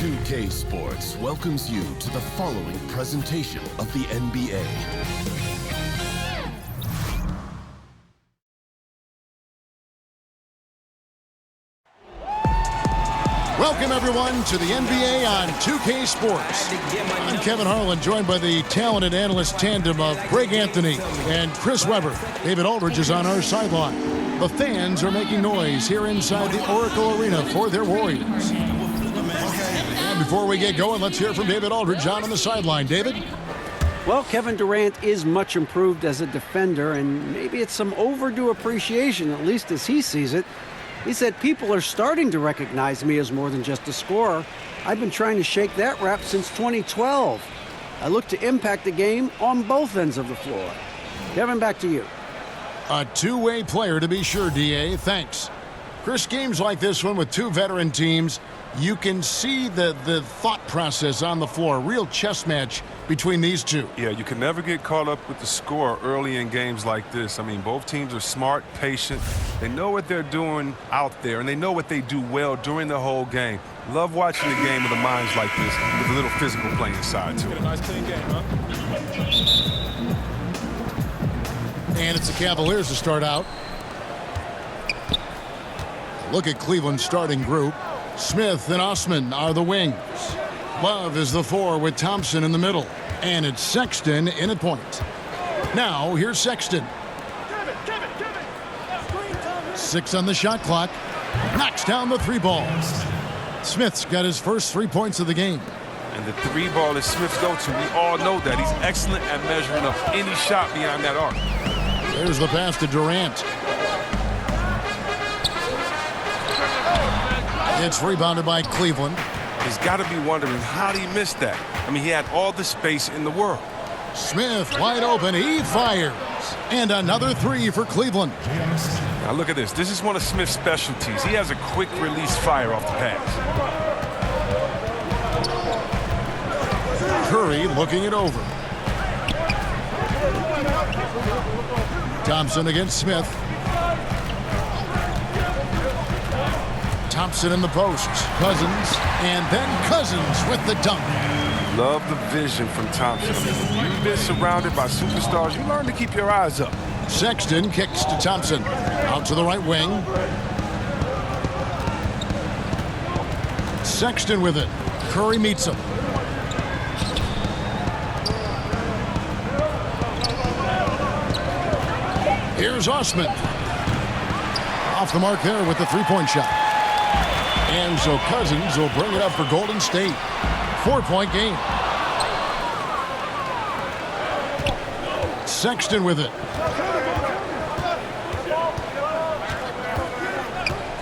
2K Sports welcomes you to the following presentation of the NBA. Welcome, everyone, to the NBA on 2K Sports. I'm Kevin Harlan, joined by the talented analyst tandem of Greg Anthony and Chris Webber. David Aldridge is on our sideline. The fans are making noise here inside the Oracle Arena for their Warriors. And before we get going, let's hear from David Aldridge on the sideline. David? Well, Kevin Durant is much improved as a defender, and maybe it's some overdue appreciation, at least as he sees it. He said, people are starting to recognize me as more than just a scorer. I've been trying to shake that rap since 2012. I look to impact the game on both ends of the floor. Kevin, back to you. A two-way player to be sure, DA. Thanks. Chris, games like this one with two veteran teams, you can see the thought process on the floor. A real chess match between these two. Yeah, you can never get caught up with the score early in games like this. I mean, both teams are smart, patient. They know what they're doing out there, and they know what they do well during the whole game. Love watching the game with the minds like this, with a little physical play inside, too. A nice clean game, huh? And it's the Cavaliers to start out. Look at Cleveland's starting group. Smith and Osman are the wings. Love is the four with Thompson in the middle. And it's Sexton in at point. Now, here's Sexton. 6 on the shot clock. Knocks down the three ball. Smith's got his first 3 points of the game. And the three ball is Smith's go-to. We all know that. He's excellent at measuring up any shot beyond that arc. There's the pass to Durant. It's rebounded by Cleveland. He's got to be wondering, how did he miss that? I mean, he had all the space in the world. Smith wide open. He fires. And another three for Cleveland. Now look at this. This is one of Smith's specialties. He has a quick release fire off the pass. Curry looking it over. Thompson against Smith. Thompson in the post. Cousins. And then Cousins with the dunk. Love the vision from Thompson. I mean, when you've been surrounded by superstars, you learn to keep your eyes up. Sexton kicks to Thompson. Out to the right wing. Sexton with it. Curry meets him. Here's Osman. Off the mark there with the three-point shot. And so Cousins will bring it up for Golden State. 4-point game. Sexton with it.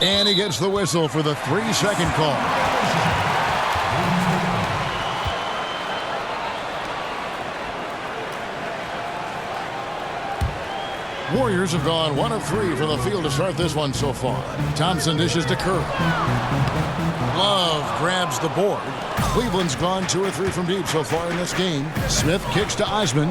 And he gets the whistle for the 3-second call. Warriors have gone 1 of 3 from the field to start this one so far. Thompson dishes to Curry. Love grabs the board. Cleveland's gone 2 or 3 from deep so far in this game. Smith kicks to Osman.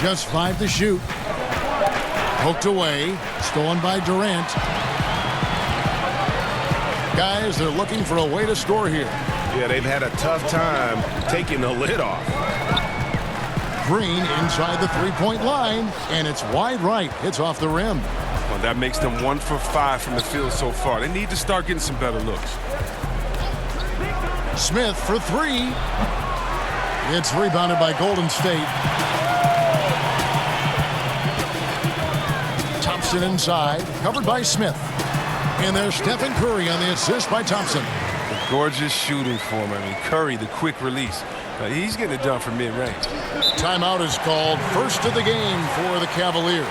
Just 5 to shoot. Poked away. Stolen by Durant. Guys, they're looking for a way to score here. Yeah, they've had a tough time taking the lid off. Green inside the three-point line, and it's wide right. It's off the rim. Well, that makes them 1 for 5 from the field so far. They need to start getting some better looks. Smith for 3. It's rebounded by Golden State. Thompson inside, covered by Smith. And there's Stephen Curry on the assist by Thompson. Gorgeous shooting for him. I mean, Curry, the quick release. He's getting it done from mid-range. Timeout is called. First of the game for the Cavaliers.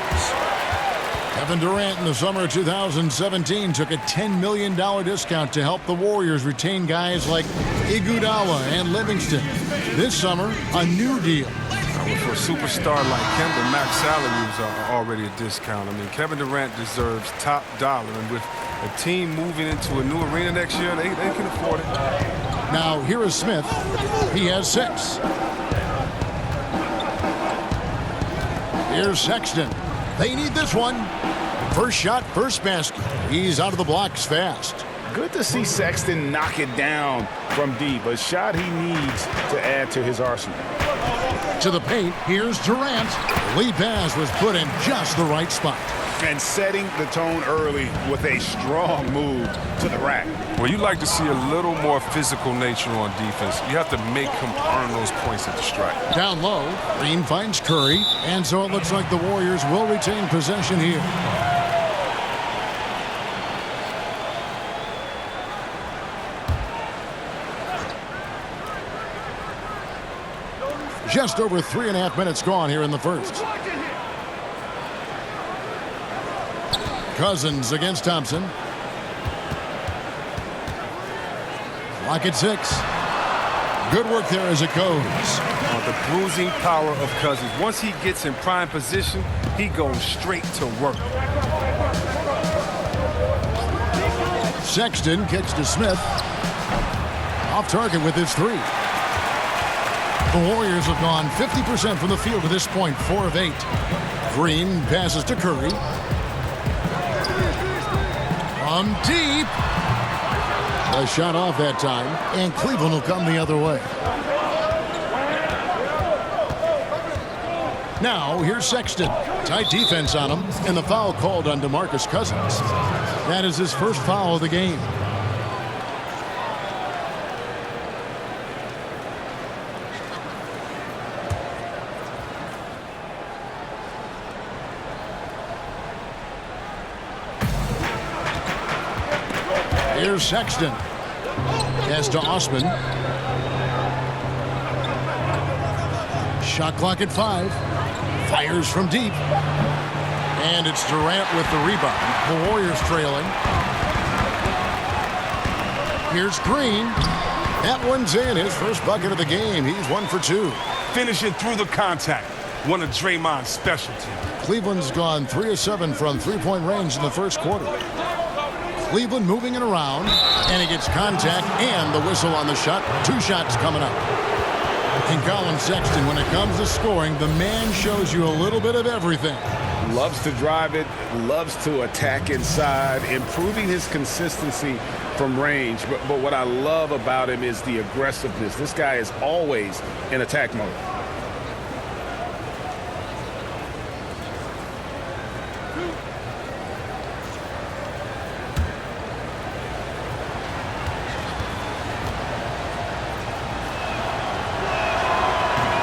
Kevin Durant in the summer of 2017 took a $10 million discount to help the Warriors retain guys like Iguodala and Livingston. This summer, a new deal. For a superstar like him, the max salaries are already a discount. I mean, Kevin Durant deserves top dollar, and with a team moving into a new arena next year, they can afford it. Now, here is Smith. He has 6. Here's Sexton. They need this one. First shot, first basket. He's out of the blocks fast. Good to see Sexton knock it down from deep. A shot he needs to add to his arsenal. To the paint, here's Durant. The lead pass was put in just the right spot. And setting the tone early with a strong move to the rack. Well, you like to see a little more physical nature on defense. You have to make him earn those points at the stripe. Down low, Green finds Curry, and so it looks like the Warriors will retain possession here. Just over 3.5 minutes gone here in the first. Cousins against Thompson. Lock at 6. Good work there as it goes. The bruising power of Cousins. Once he gets in prime position, he goes straight to work. Sexton kicks to Smith. Off target with his 3. The Warriors have gone 50% from the field to this point, 4 of 8. Green passes to Curry. From deep. A shot off that time, and Cleveland will come the other way. Now, here's Sexton. Tight defense on him, and the foul called on DeMarcus Cousins. That is his first foul of the game. Here's Sexton. Pass to Osman. Shot clock at 5. Fires from deep. And it's Durant with the rebound. The Warriors trailing. Here's Green. That one's in. His first bucket of the game. He's 1 for 2. Finishing through the contact. One of Draymond's specialties. Cleveland's gone 3 of 7 from three-point range in the first quarter. Cleveland moving it around, and he gets contact and the whistle on the shot. 2 shots coming up. And Colin Sexton, when it comes to scoring, the man shows you a little bit of everything. Loves to drive it, loves to attack inside, improving his consistency from range. But what I love about him is the aggressiveness. This guy is always in attack mode.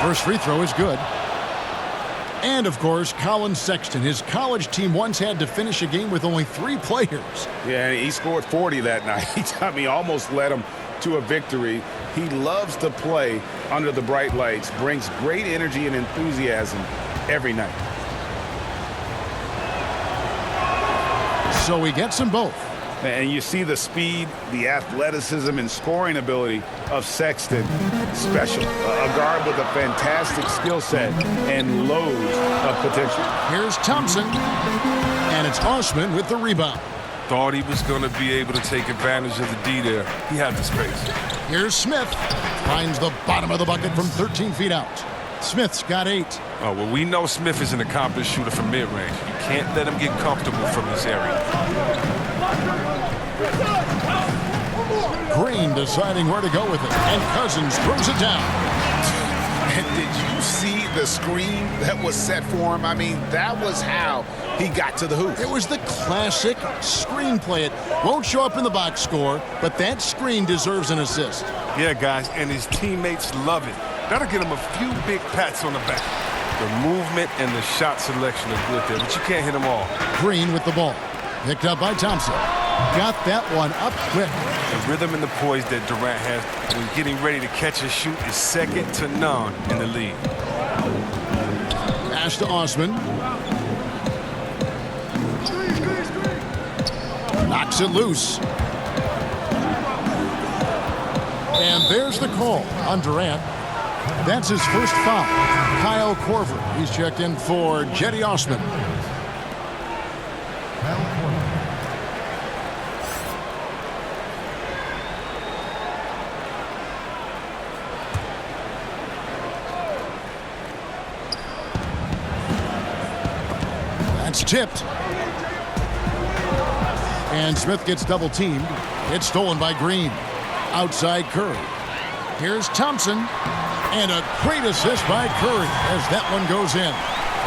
First free throw is good. And, of course, Colin Sexton. His college team once had to finish a game with only 3 players. Yeah, he scored 40 that night. I mean, almost led him to a victory. He loves to play under the bright lights, brings great energy and enthusiasm every night. So he gets them both. And you see the speed, the athleticism, and scoring ability of Sexton. Special. A guard with a fantastic skill set and loads of potential. Here's Thompson. And it's Osman with the rebound. Thought he was going to be able to take advantage of the D there. He had the space. Here's Smith. Finds the bottom of the bucket from 13 feet out. Smith's got 8. Oh, well, we know Smith is an accomplished shooter from mid-range. You can't let him get comfortable from this area. Green deciding where to go with it, and Cousins throws it down. And did you see the screen that was set for him? I mean, that was how he got to the hoop. It was the classic screenplay. It won't show up in the box score, but that screen deserves an assist. Yeah, guys, and his teammates love it. That'll get him a few big pats on the back. The movement and the shot selection are good there, but you can't hit them all. Green with the ball. Picked up by Thompson. Got that one up quick. The rhythm and the poise that Durant has when getting ready to catch and shoot is second to none in the league. Pass to Osman. Knocks it loose. And there's the call on Durant. That's his first foul. Kyle Korver. He's checked in for Jetty Osman. It's tipped. And Smith gets double teamed. It's stolen by Green. Outside Curry. Here's Thompson. And a great assist by Curry as that one goes in.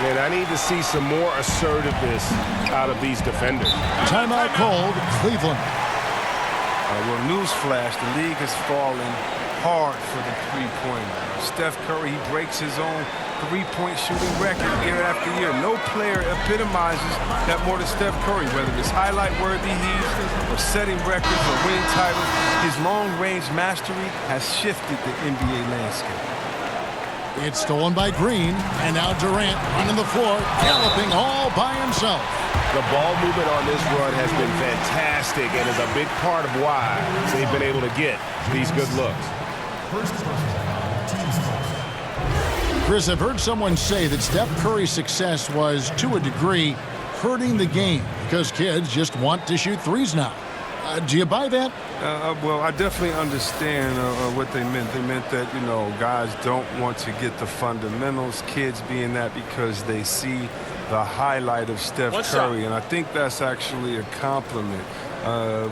And I need to see some more assertiveness out of these defenders. Timeout called, Cleveland. Well, newsflash, the league has fallen hard for the three-pointer. Steph Curry, he breaks his own three-point shooting record year after year. No player epitomizes that more than Steph Curry, whether it's highlight-worthy heats or setting records or winning titles. His long-range mastery has shifted the NBA landscape. It's stolen by Green, and now Durant running the floor, galloping all by himself. The ball movement on this run has been fantastic and is a big part of why they've been able to get these good looks. Chris, I've heard someone say that Steph Curry's success was, to a degree, hurting the game because kids just want to shoot threes now. Do you buy that? Well, I definitely understand what they meant. They meant that, you know, guys don't want to get the fundamentals, kids being that because they see the highlight of Steph Curry. And I think that's actually a compliment.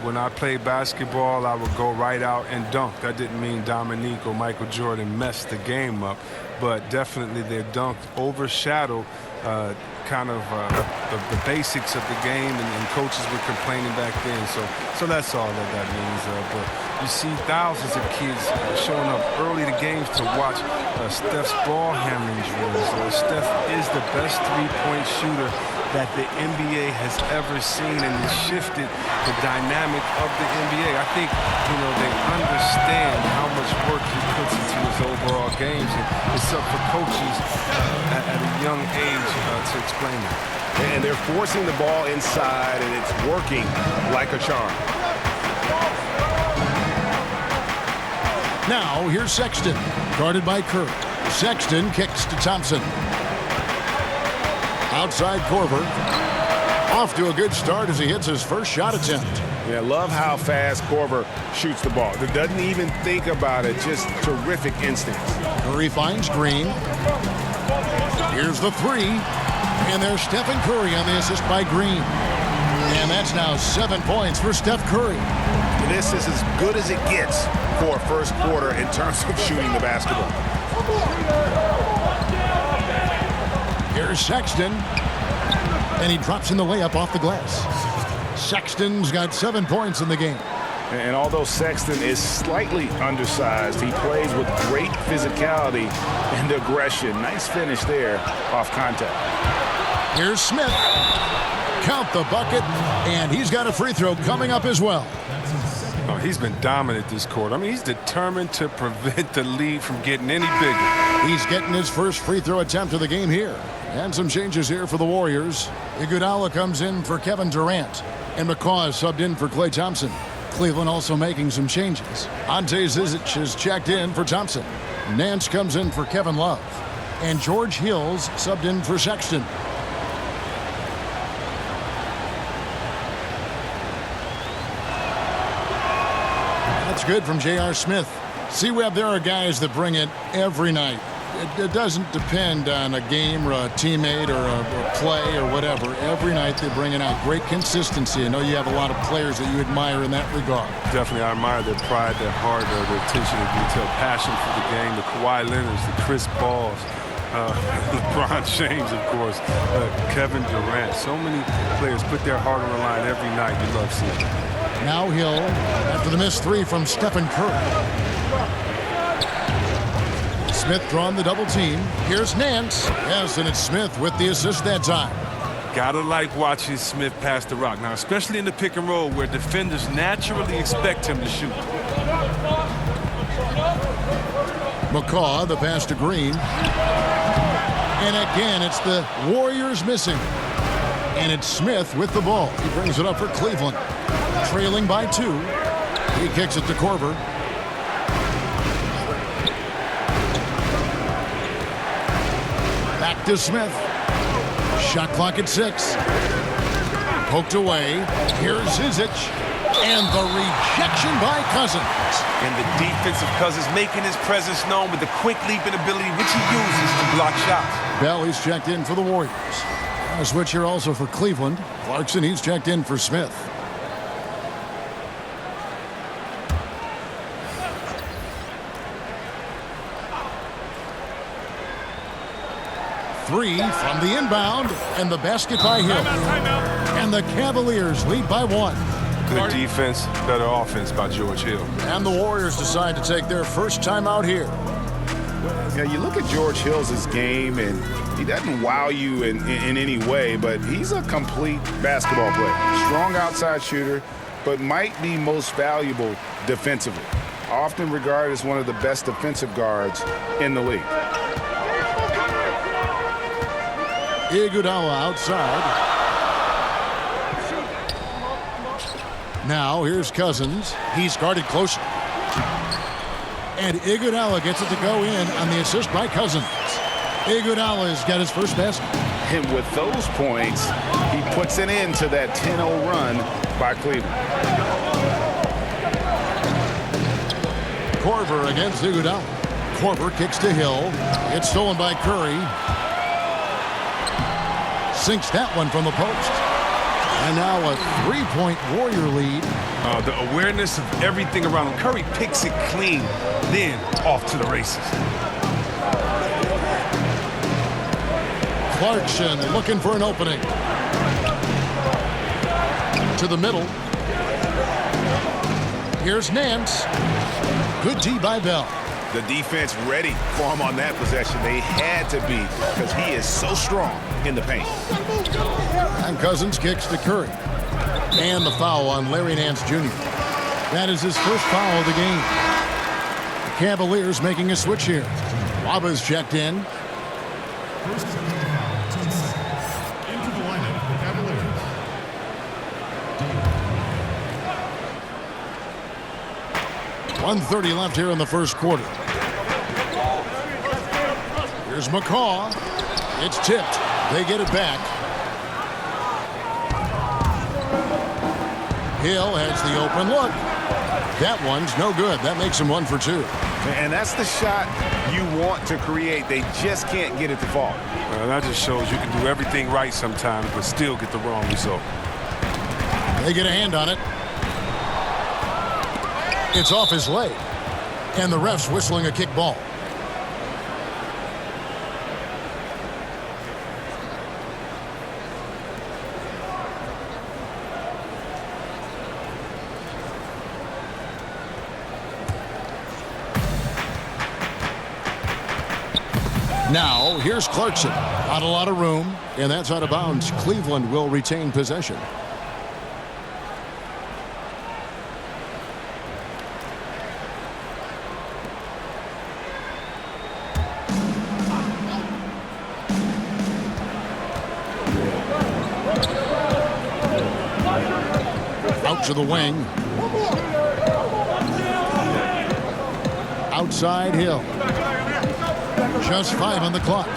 When I played basketball, I would go right out and dunk. That didn't mean Dominique or Michael Jordan messed the game up, but definitely their dunk overshadowed the basics of the game, and coaches were complaining back then. So that's all that means. But you see thousands of kids showing up early to games to watch Steph's ball handling drills. Steph is the best three-point shooter that the NBA has ever seen, and has shifted the dynamic of the NBA. I think, you know, they understand how much work he puts into his overall games, and it's up for coaches at a young age to explain it. And they're forcing the ball inside, and it's working like a charm. Now, here's Sexton, guarded by Curry. Sexton kicks to Thompson. Outside Korver. Off to a good start as he hits his first shot attempt. Yeah, love how fast Korver shoots the ball. He doesn't even think about it, just terrific instincts. Curry finds Green. Here's the three. And there's Stephen Curry on the assist by Green. And that's now 7 points for Steph Curry. This is as good as it gets for a first quarter in terms of shooting the basketball. Here's Sexton. And he drops in the layup off the glass. Sexton's got 7 points in the game. And although Sexton is slightly undersized, he plays with great physicality and aggression. Nice finish there off contact. Here's Smith. Count the bucket. And he's got a free throw coming up as well. Oh, he's been dominant this quarter. I mean, he's determined to prevent the lead from getting any bigger. He's getting his first free throw attempt of the game here. And some changes here for the Warriors. Iguodala comes in for Kevin Durant. And McCaw is subbed in for Klay Thompson. Cleveland also making some changes. Ante Zizic is checked in for Thompson. Nance comes in for Kevin Love. And George Hills subbed in for Sexton. That's good from J.R. Smith. See, Webb, there are guys that bring it every night. It doesn't depend on a game or a teammate or a play or whatever. Every night they bring it out. Great consistency. I know you have a lot of players that you admire in that regard. Definitely, I admire their pride, their heart, their attention to detail, passion for the game, the Kawhi Leonards, the Chris Pauls, LeBron James, of course, Kevin Durant. So many players put their heart on the line every night. You love seeing it. Now Hill, after the missed three from Stephen Curry. Smith drawing the double team. Here's Nance. Yes, and it's Smith with the assist that time. Gotta like watching Smith pass the rock. Now, especially in the pick and roll where defenders naturally expect him to shoot. McCaw, the pass to Green. And again, it's the Warriors missing. And it's Smith with the ball. He brings it up for Cleveland. Trailing by 2. He kicks it to Korver. Back to Smith. Shot clock at 6. Poked away. Here's Zizic. And the rejection by Cousins. And the defensive Cousins making his presence known with the quick leaping ability which he uses to block shots. Bell is checked in for the Warriors. A switch here also for Cleveland. Clarkson, he's checked in for Smith. Three from the inbound, and the basket by Hill. And the Cavaliers lead by 1. Good defense, better offense by George Hill. And the Warriors decide to take their first time out here. Yeah, you look at George Hill's game, and he doesn't wow you in any way, but he's a complete basketball player. Strong outside shooter, but might be most valuable defensively. Often regarded as one of the best defensive guards in the league. Iguodala outside. Now here's Cousins. He's guarded closely. And Iguodala gets it to go in on the assist by Cousins. Iguodala's got his first basket. And with those points, he puts an end to that 10-0 run by Cleveland. Korver against Iguodala. Korver kicks to Hill. It's stolen by Curry. Sinks that one from the post. And now a 3-point Warrior lead. The awareness of everything around him. Curry picks it clean, then off to the races. Clarkson looking for an opening. To the middle. Here's Nance. Good D by Bell. The defense ready for him on that possession. They had to be, because he is so strong in the paint. And Cousins kicks to Curry. And the foul on Larry Nance Jr. That is his first foul of the game. The Cavaliers making a switch here. Waba's checked in. Into the lineup, the Cavaliers. 1:30 left here in the first quarter. Here's McCaw. It's tipped. They get it back. Hill has the open look. That one's no good. That makes him 1 for 2. And that's the shot you want to create. They just can't get it to fall. Well, that just shows you can do everything right sometimes, but still get the wrong result. They get a hand on it. It's off his leg. And the ref's whistling a kick ball. Now, here's Clarkson. Not a lot of room, and that's out of bounds. Cleveland will retain possession. Out to the wing. Outside Hill. Just 5 on the clock.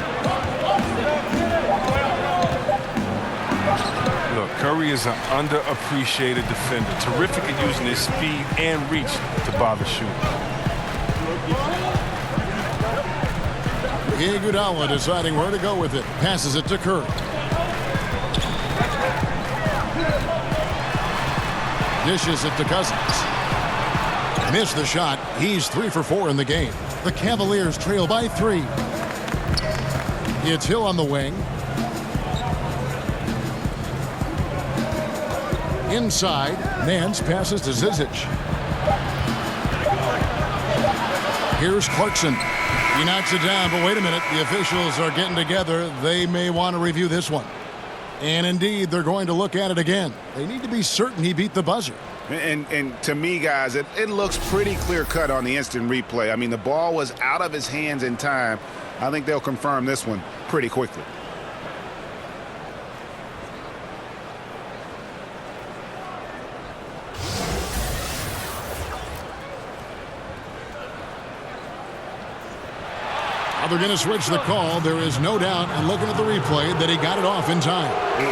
Look, Curry is an underappreciated defender. Terrific at using his speed and reach to bother shooting. Iguodala deciding where to go with it. Passes it to Curry. Dishes it to Cousins. Missed the shot. He's 3 for 4 in the game. The Cavaliers trail by 3. It's Hill on the wing. Inside, Nance passes to Zizic. Here's Clarkson. He knocks it down, but wait a minute. The officials are getting together. They may want to review this one. And indeed, they're going to look at it again. They need to be certain he beat the buzzer. And to me, guys, it looks pretty clear-cut on the instant replay. I mean, the ball was out of his hands in time. I think they'll confirm this one pretty quickly. Now they're going to switch the call. There is no doubt, and looking at the replay, that he got it off in time.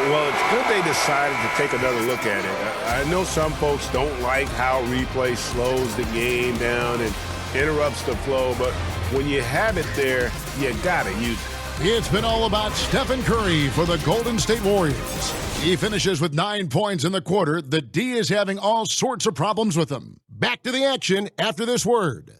Well, it's good they decided to take another look at it. I know some folks don't like how replay slows the game down and interrupts the flow, but when you have it there, you got to use it. It's been all about Stephen Curry for the Golden State Warriors. He finishes with 9 points in the quarter. The D is having all sorts of problems with him. Back to the action after this word.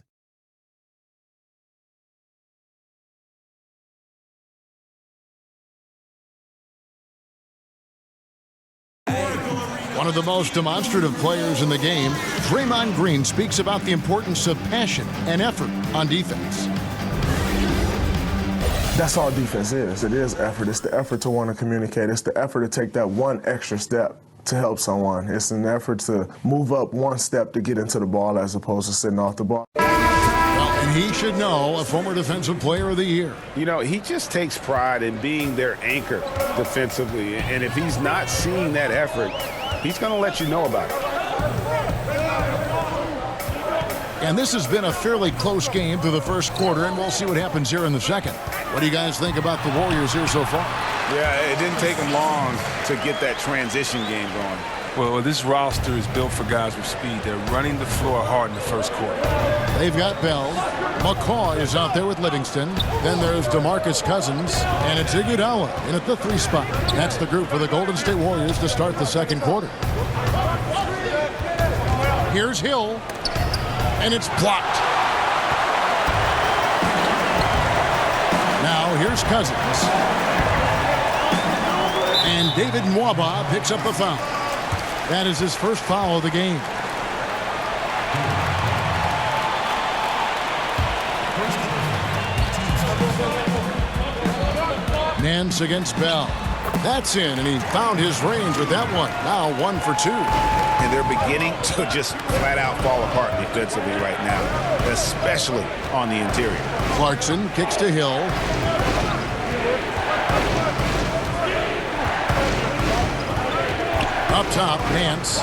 One of the most demonstrative players in the game, Draymond Green speaks about the importance of passion and effort on defense. That's all defense is. It is effort. It's the effort to want to communicate. It's the effort to take that one extra step to help someone. It's an effort to move up one step to get into the ball as opposed to sitting off the ball. Well, and he should know, a former Defensive Player of the Year. You know, he just takes pride in being their anchor defensively. And if he's not seeing that effort, he's going to let you know about it. And this has been a fairly close game through the first quarter, and we'll see what happens here in the second. What do you guys think about the Warriors here so far? Yeah, it didn't take them long to get that transition game going. Well, this roster is built for guys with speed. They're running the floor hard in the first quarter. They've got Bell. McCaw is out there with Livingston. Then there's DeMarcus Cousins, and it's Iguodala in at the 3 spot. That's the group for the Golden State Warriors to start the second quarter. Here's Hill, and it's blocked. Now here's Cousins. And David Nwaba picks up the foul. That is his first foul of the game. Nance against Bell. That's in, and he found his range with that one. Now 1 for 2. And they're beginning to just flat out fall apart defensively right now, especially on the interior. Clarkson kicks to Hill. Up top, Nance.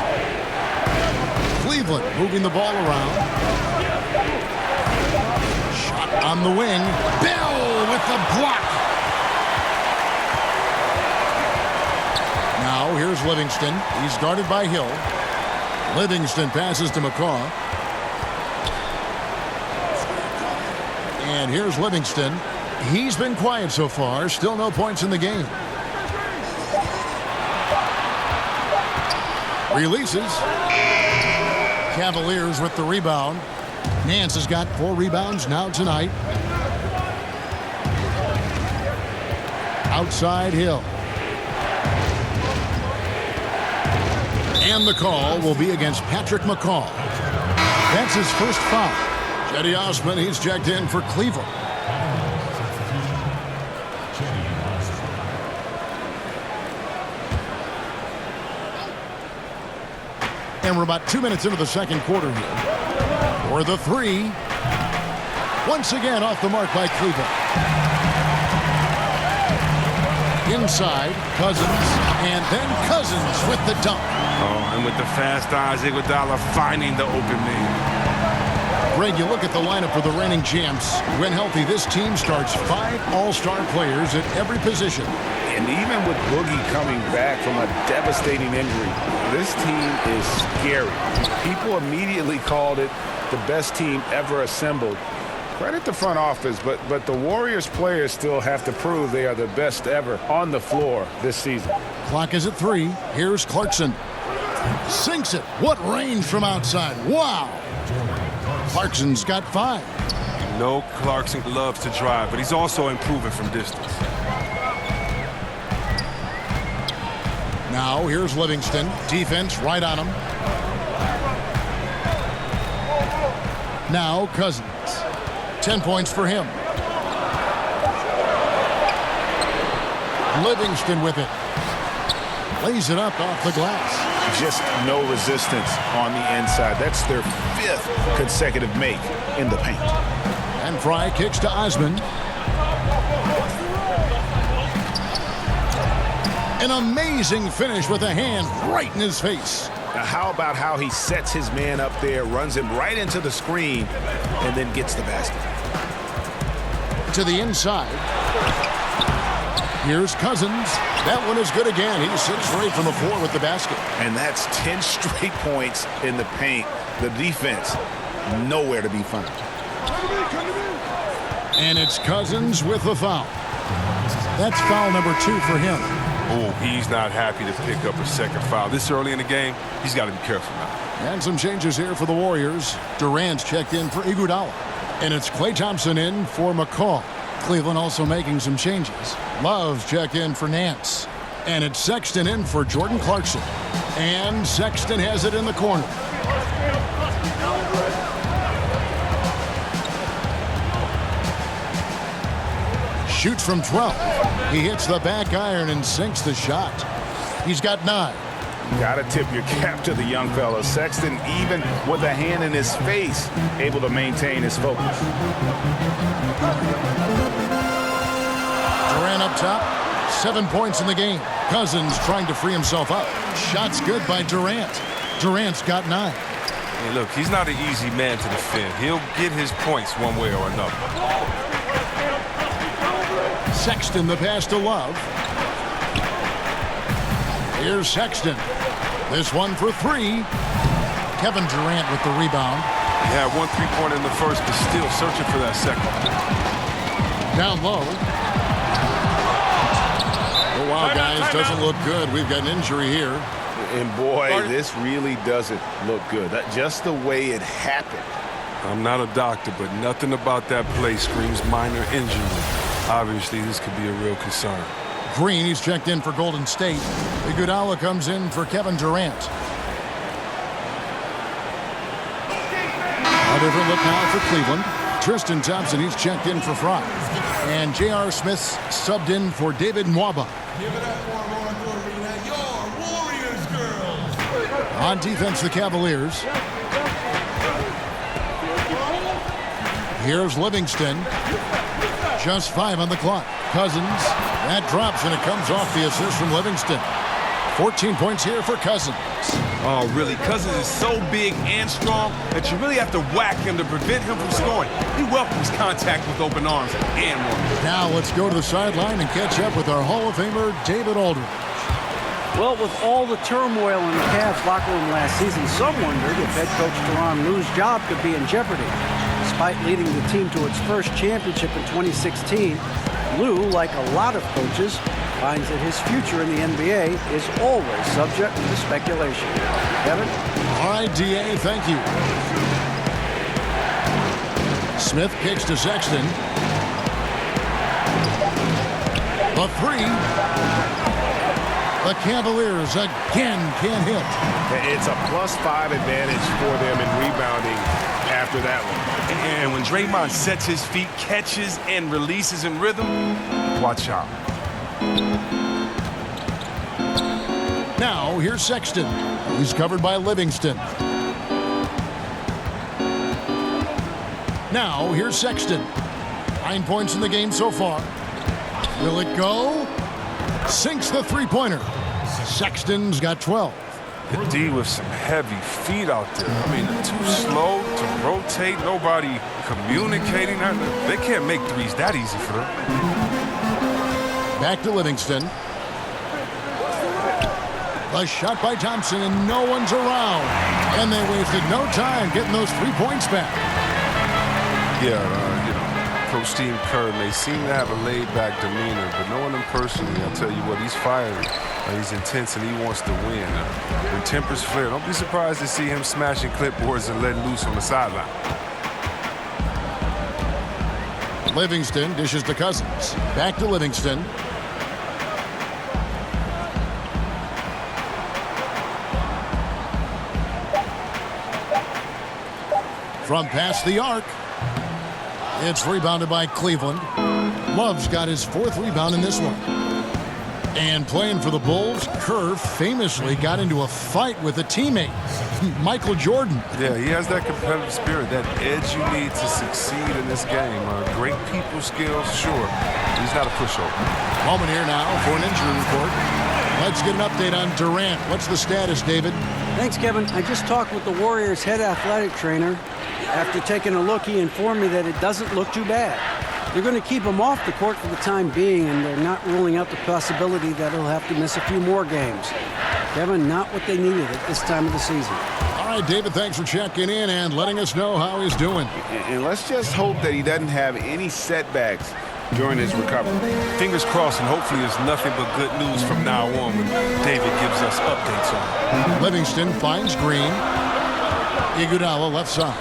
Cleveland moving the ball around. Shot on the wing. Bell with the block. Now here's Livingston. He's guarded by Hill. Livingston passes to McCaw. And here's Livingston. He's been quiet so far. Still no points in the game. Releases. Cavaliers with the rebound. Nance has got 4 rebounds now tonight. Outside Hill. And the call will be against Patrick McCaw. That's his first foul. Cedi Osman, he's checked in for Cleveland. And we're about 2 minutes into the second quarter here. For the 3. Once again off the mark by Cleveland. Inside, Cousins, and then Cousins with the dunk. Oh, and with the fast eyes, Iguodala finding the open man. Greg, you look at the lineup for the reigning champs. When healthy, this team starts 5 all-star players at every position. And even with Boogie coming back from a devastating injury, this team is scary. People immediately called it the best team ever assembled. Credit the front office, but the Warriors players still have to prove they are the best ever on the floor this season. Clock is at 3. Here's Clarkson. Sinks it. What range from outside. Wow. Clarkson's got 5. You know Clarkson loves to drive, but he's also improving from distance. Now here's Livingston. Defense right on him. Now Cousins. 10 points for him. Livingston with it. Lays it up off the glass. Just no resistance on the inside. That's their 5th consecutive make in the paint. And Fry kicks to Osman. An amazing finish with a hand right in his face. Now, how about how he sets his man up there, runs him right into the screen, and then gets the basket. To the inside. Here's Cousins. That one is good again. He's 6 right from the floor with the basket. And that's 10 straight points in the paint. The defense, nowhere to be found. And it's Cousins with the foul. That's foul number 2 for him. Oh, he's not happy to pick up a second foul. This early in the game, he's got to be careful now. And some changes here for the Warriors. Durant's checked in for Iguodala. And it's Klay Thompson in for McCall. Cleveland also making some changes. Love's checked in for Nance. And it's Sexton in for Jordan Clarkson. And Sexton has it in the corner. Shoots from 12. He hits the back iron and sinks the shot. He's got 9. Got to tip your cap to the young fella. Sexton, even with a hand in his face, able to maintain his focus. Durant up top. 7 points in the game. Cousins trying to free himself up. Shot's good by Durant. Durant's got 9. Hey, look, he's not an easy man to defend. He'll get his points one way or another. Sexton, the pass to Love. Here's Sexton. This one for 3. Kevin Durant with the rebound. He had 1 3-pointer in the first, but still searching for that second. Down low. Oh, wow, guys, doesn't look good. We've got an injury here. And boy, this really doesn't look good. Just the way it happened. I'm not a doctor, but nothing about that play screams minor injury. Obviously, this could be a real concern. Green, he's checked in for Golden State. Iguodala comes in for Kevin Durant. A different look now for Cleveland. Tristan Thompson, he's checked in for Fry. And J.R. Smith's subbed in for David Nwaba. Give it up for Oracle Arena, your Warriors girls. On defense, the Cavaliers. Here's Livingston. Just 5 on the clock. Cousins. That drops, and it comes off the assist from Livingston. 14 points here for Cousins. Oh, really? Cousins is so big and strong that you really have to whack him to prevent him from scoring. He welcomes contact with open arms and one. Now let's go to the sideline and catch up with our Hall of Famer, David Aldridge. Well, with all the turmoil in the Cavs locker room last season, some wondered if head coach Tyronn Lue's job could be in jeopardy. Despite leading the team to its first championship in 2016, Lue, like a lot of coaches, finds that his future in the NBA is always subject to speculation. Kevin? All right, D.A., thank you. Smith kicks to Sexton. The 3. The Cavaliers again can't hit. It's a +5 advantage for them in rebounding after that one. And when Draymond sets his feet, catches, and releases in rhythm, watch out. Now, here's Sexton. He's covered by Livingston. Now, here's Sexton. 9 points in the game so far. Will it go? Sinks the three-pointer. Sexton's got 12. The D with some heavy feet out there. I mean, they're too slow to rotate. Nobody communicating. They can't make threes that easy for them. Back to Livingston. A shot by Thompson, and no one's around. And they wasted no time getting those 3 points back. Yeah, Coach Steve Kerr may seem to have a laid-back demeanor, but knowing him personally, I'll tell you what, he's fiery. He's intense, and he wants to win. When tempers flare, don't be surprised to see him smashing clipboards and letting loose on the sideline. Livingston dishes to Cousins. Back to Livingston. From past the arc. It's rebounded by Cleveland. Love's got his 4th rebound in this one. And playing for the Bulls, Kerr famously got into a fight with a teammate, Michael Jordan. Yeah, he has that competitive spirit, that edge you need to succeed in this game. Great people skills, sure. He's not a pushover. Moment here now for an injury report. Let's get an update on Durant. What's the status, David? Thanks, Kevin. I just talked with the Warriors' head athletic trainer. After taking a look, he informed me that it doesn't look too bad. They're going to keep him off the court for the time being, and they're not ruling out the possibility that he'll have to miss a few more games. Kevin, not what they needed at this time of the season. All right, David, thanks for checking in and letting us know how he's doing. And let's just hope that he doesn't have any setbacks during his recovery. Fingers crossed, and hopefully it's nothing but good news from now on when David gives us updates on it. Livingston finds Green. Iguodala left side.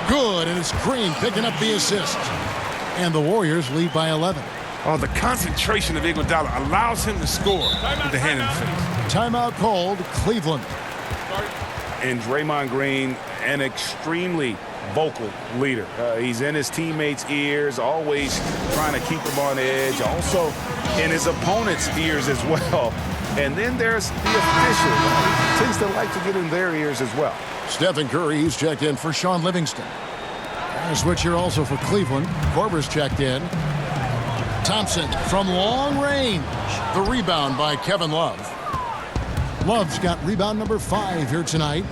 Good, and it's Green picking up the assist. And the Warriors lead by 11. Oh, the concentration of Iguodala allows him to score with the hand in the face. Timeout called, Cleveland. And Draymond Green, an extremely vocal leader. He's in his teammates' ears, always trying to keep them on edge, also in his opponent's ears as well. And then there's the official. He tends to like to get in their ears as well. Stephen Curry, he's checked in for Sean Livingston. And a switch here also for Cleveland. Korver's checked in. Thompson from long range. The rebound by Kevin Love. Love's got rebound number 5 here tonight.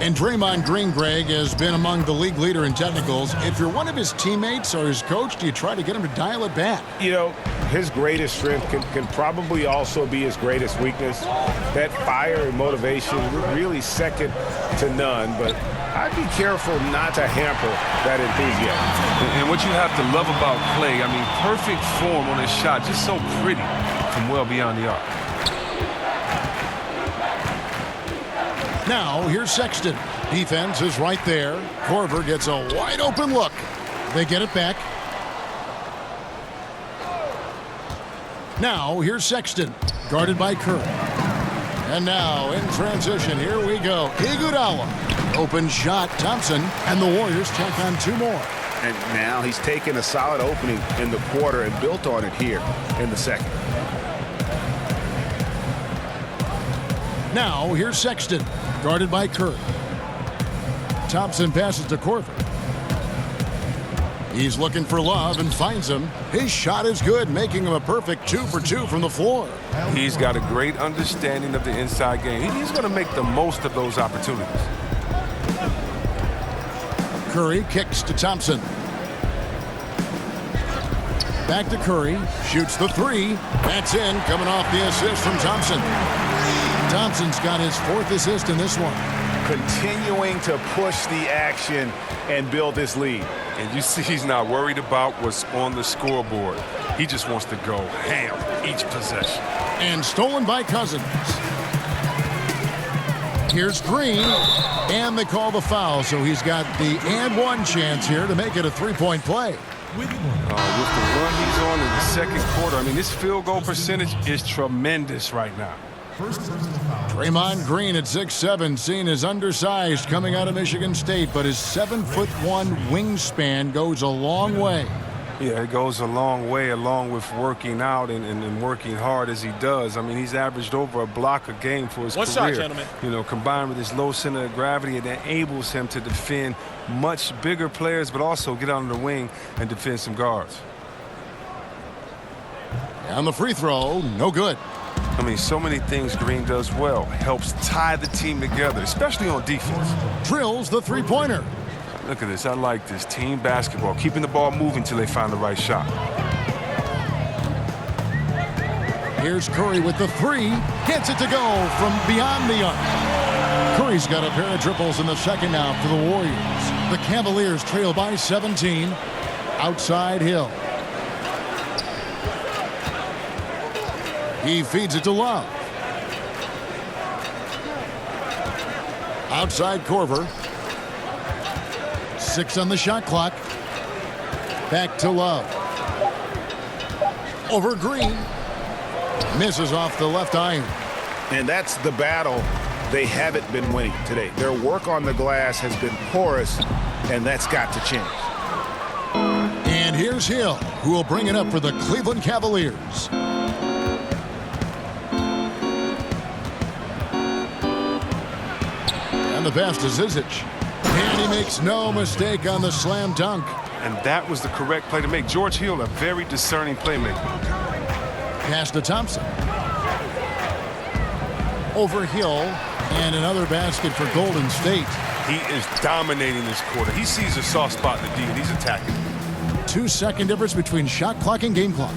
And Draymond Green, Greg, has been among the league leader in technicals. If you're one of his teammates or his coach, do you try to get him to dial it back? You know, his greatest strength can probably also be his greatest weakness. That fire and motivation, really second to none. But I'd be careful not to hamper that enthusiasm. And what you have to love about Clay, I mean, perfect form on his shot, just so pretty from well beyond the arc. Now, here's Sexton. Defense is right there. Korver gets a wide open look. They get it back. Now, here's Sexton. Guarded by Curry. And now, in transition, here we go. Iguodala. Open shot, Thompson. And the Warriors tack on 2 more. And now he's taken a solid opening in the quarter and built on it here in the second. Now, here's Sexton. Guarded by Curry. Thompson passes to Korver. He's looking for Love and finds him. His shot is good, making him a perfect 2 for 2 from the floor. He's got a great understanding of the inside game. He's going to make the most of those opportunities. Curry kicks to Thompson. Back to Curry. Shoots the 3. That's in, coming off the assist from Thompson. Thompson's got his 4th assist in this one. Continuing to push the action and build this lead. And you see he's not worried about what's on the scoreboard. He just wants to go ham each possession. And stolen by Cousins. Here's Green. And they call the foul, so he's got the and 1 chance here to make it a 3-point play. With the run he's on in the second quarter, I mean, his field goal percentage is tremendous right now. Draymond Green at 6'7", seen as undersized coming out of Michigan State, but his 7'1" wingspan goes a long way. Yeah, it goes a long way along with working out and working hard as he does. I mean, he's averaged over a block a game for his career. Shot, gentlemen. You know, combined with his low center of gravity, it enables him to defend much bigger players, but also get on the wing and defend some guards. And the free throw, no good. I mean, so many things Green does well. Helps tie the team together, especially on defense. Drills the 3-pointer. Look at this. I like this. Team basketball. Keeping the ball moving till they find the right shot. Here's Curry with the 3. Gets it to go from beyond the arc. Curry's got a pair of triples in the second now for the Warriors. The Cavaliers trail by 17. Outside Hill. He feeds it to Love. Outside Korver. 6 on the shot clock. Back to Love. Over Green. Misses off the left iron. And that's the battle they haven't been winning today. Their work on the glass has been porous, and that's got to change. And here's Hill, who will bring it up for the Cleveland Cavaliers. And the pass to Zizic. And he makes no mistake on the slam dunk. And that was the correct play to make. George Hill, a very discerning playmaker. Pass to Thompson. Over Hill, and another basket for Golden State. He is dominating this quarter. He sees a soft spot in the D, and he's attacking. 2-second difference between shot clock and game clock.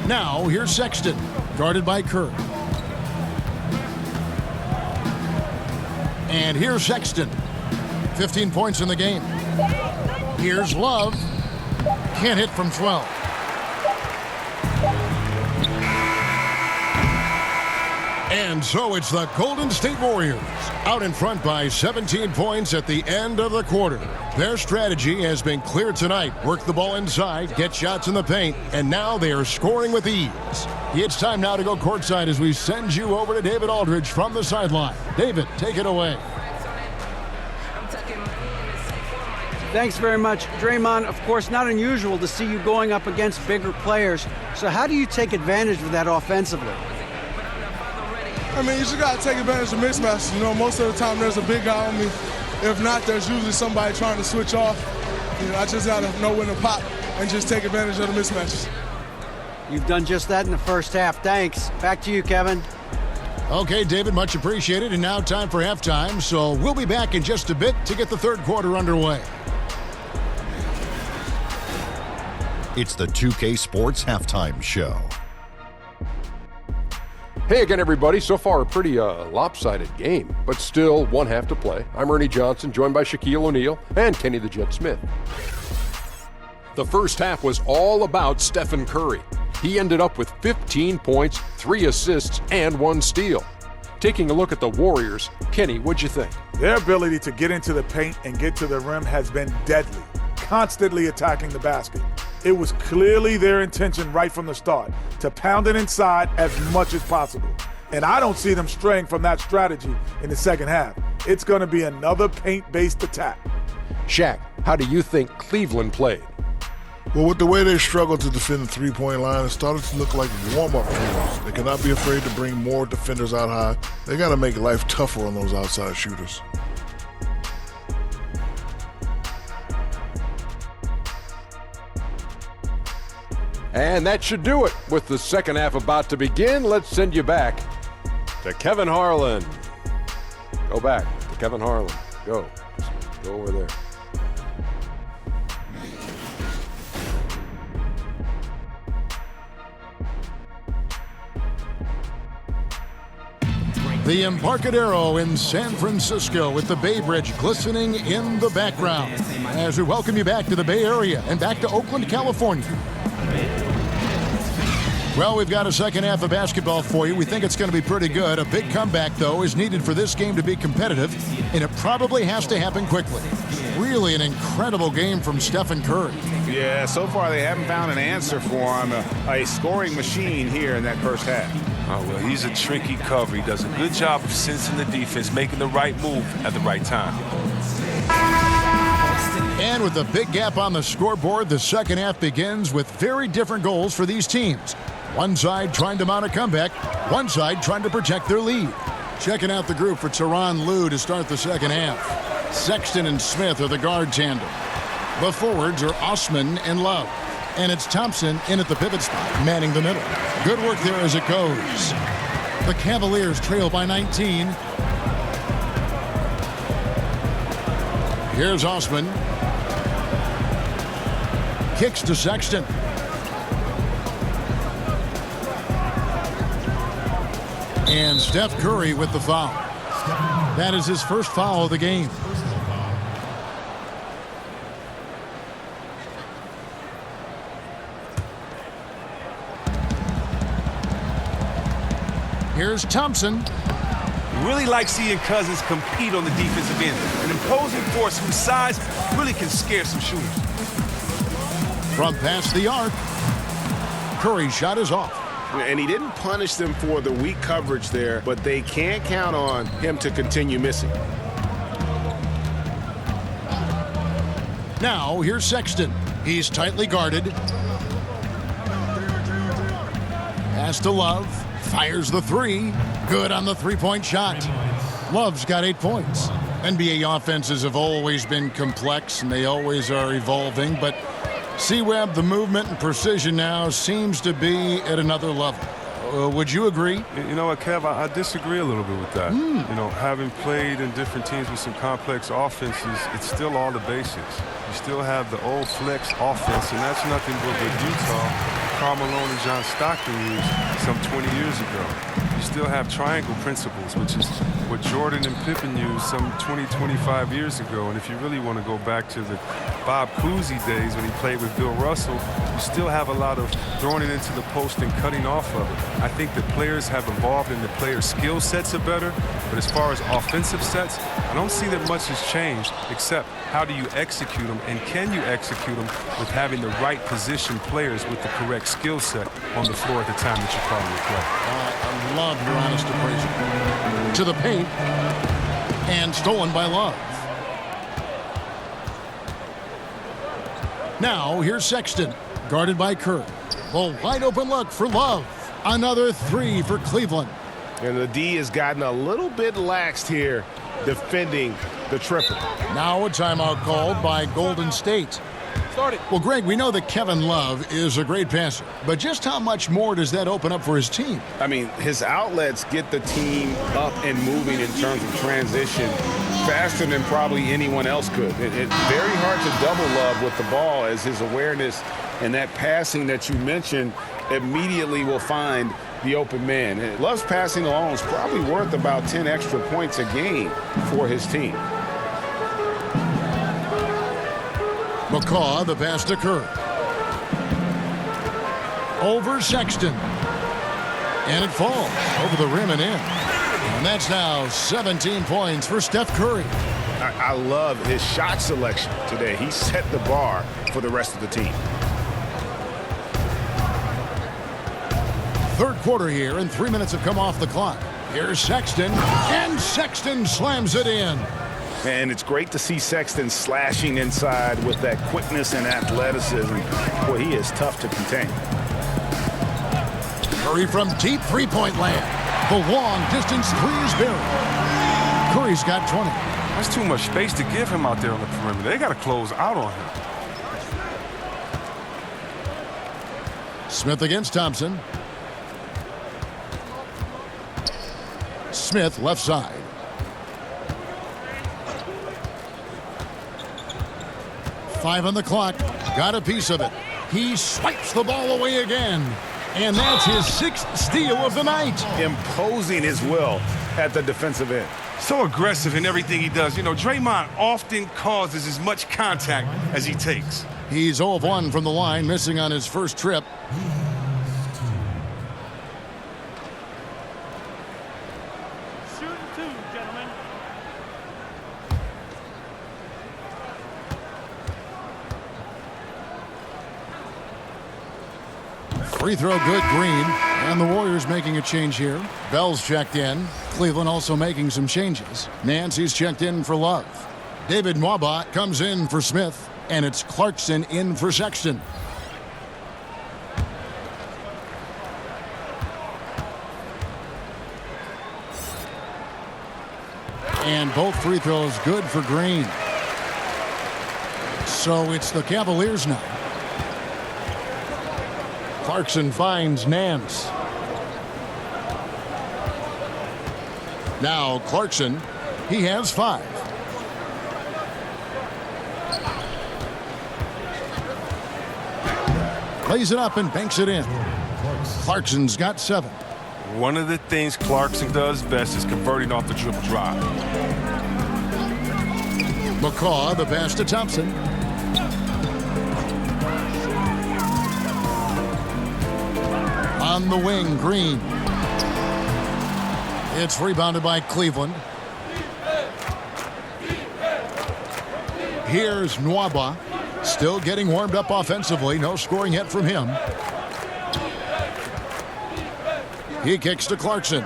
Now, here's Sexton, guarded by Curry. And here's Sexton. 15 points in the game. Here's Love. Can't hit from 12. And so it's the Golden State Warriors out in front by 17 points at the end of the quarter. Their strategy has been clear tonight. Work the ball inside, get shots in the paint, and now they are scoring with ease. It's time now to go courtside as we send you over to David Aldridge from the sideline. David, take it away. Thanks very much, Draymond. Of course, not unusual to see you going up against bigger players. So how do you take advantage of that offensively? I mean, you just got to take advantage of mismatches. You know, most of the time there's a big guy on me. If not, there's usually somebody trying to switch off. You know, I just got to know when to pop and just take advantage of the mismatches. You've done just that in the first half. Thanks. Back to you, Kevin. Okay, David, much appreciated. And now time for halftime. So we'll be back in just a bit to get the third quarter underway. It's the 2K Sports Halftime Show. Hey again, everybody. So far, a pretty lopsided game, but still one half to play. I'm Ernie Johnson, joined by Shaquille O'Neal and Kenny the Jet Smith. The first half was all about Stephen Curry. He ended up with 15 points, 3 assists, and 1 steal. Taking a look at the Warriors, Kenny, what'd you think? Their ability to get into the paint and get to the rim has been deadly, constantly attacking the basket. It was clearly their intention right from the start to pound it inside as much as possible. And I don't see them straying from that strategy in the second half. It's going to be another paint-based attack. Shaq, how do you think Cleveland played? Well, with the way they struggled to defend the three-point line, it started to look like warm-up drills. They cannot be afraid to bring more defenders out high. They got to make life tougher on those outside shooters. And that should do it. With the second half about to begin, let's send you back to Kevin Harlan. Go back to Kevin Harlan. Go. Just go over there. The Embarcadero in San Francisco with the Bay Bridge glistening in the background. As we welcome you back to the Bay Area and back to Oakland, California. Well, we've got a second half of basketball for you. We think it's going to be pretty good. A big comeback, though, is needed for this game to be competitive, and it probably has to happen quickly. Really an incredible game from Stephen Curry. Yeah, so far they haven't found an answer for him, a scoring machine here in that first half. Oh, well, he's a tricky cover. He does a good job of sensing the defense, making the right move at the right time. And with a big gap on the scoreboard, the second half begins with very different goals for these teams. One side trying to mount a comeback, one side trying to protect their lead. Checking out the group for Tyronn Lue to start the second half. Sexton and Smith are the guard tandem. The forwards are Osman and Love. And it's Thompson in at the pivot spot, manning the middle. Good work there as it goes. The Cavaliers trail by 19. Here's Osman. Kicks to Sexton. And Steph Curry with the foul. That is his first foul of the game. Here's Thompson. Really like seeing Cousins compete on the defensive end. An imposing force whose size really can scare some shooters. From past the arc, Curry's shot is off. And he didn't punish them for the weak coverage there, but they can't count on him to continue missing. Now, here's Sexton. He's tightly guarded. Pass to Love. Fires the three. Good on the three-point shot. Love's got 8 points. NBA offenses have always been complex, and they always are evolving, but C-Web, the movement and precision now seems to be at another level. Would you agree? You know what, Kev, I disagree a little bit with that. You know, having played in different teams with some complex offenses, it's still all the basics. You still have the old flex offense, and that's nothing but with Utah. Karl Malone and John Stockton used some 20 years ago. You still have triangle principles, which is what Jordan and Pippen used some 20, 25 years ago. And if you really want to go back to the Bob Cousy days when he played with Bill Russell, you still have a lot of throwing it into the post and cutting off of it. I think the players have evolved and the players' skill sets are better. But as far as offensive sets, I don't see that much has changed, except how do you execute them, and can you execute them with having the right position players with the correct skill set on the floor at the time that you're calling the play. I love your honest appraisal. To the paint, and stolen by Love. Now, here's Sexton, guarded by Curry. The wide open look for Love. Another three for Cleveland. And the D has gotten a little bit laxed here defending the triple. Now a timeout called by Golden State. Well, Greg, we know that Kevin Love is a great passer, but just how much more does that open up for his team? I mean, his outlets get the team up and moving in terms of transition faster than probably anyone else could. It's very hard to double Love with the ball, as his awareness and that passing that you mentioned immediately will find the open man. And Love's passing alone is probably worth about 10 extra points a game for his team. McCaw, the pass to Curry. Over Sexton. And it falls over the rim and in. And that's now 17 points for Steph Curry. I love his shot selection today. He set the bar for the rest of the team. Third quarter here, and 3 minutes have come off the clock. Here's Sexton, and Sexton slams it in. And it's great to see Sexton slashing inside with that quickness and athleticism. Boy, he is tough to contain. Curry from deep three-point land. The long-distance three is buried. Curry's got 20. That's too much space to give him out there on the perimeter. They got to close out on him. Smith against Thompson. Smith left side. Five on the clock. Got a piece of it. He swipes the ball away again. And that's his sixth steal of the night. Imposing his will at the defensive end. So aggressive in everything he does. You know, Draymond often causes as much contact as he takes. He's 0 of 1 from the line, missing on his first trip. Free throw good, Green. And the Warriors making a change here. Bell's checked in. Cleveland also making some changes. Nancy's checked in for Love. David Nwaba comes in for Smith. And it's Clarkson in for Sexton. And both free throws good for Green. So it's the Cavaliers now. Clarkson finds Nance. Now Clarkson, he has 5. Plays it up and banks it in. Clarkson's got 7. One of the things Clarkson does best is converting off the dribble drive. McCaw, the pass to Thompson. On the wing, Green. It's rebounded by Cleveland. Here's Nwaba. Still getting warmed up offensively. No scoring yet from him. He kicks to Clarkson.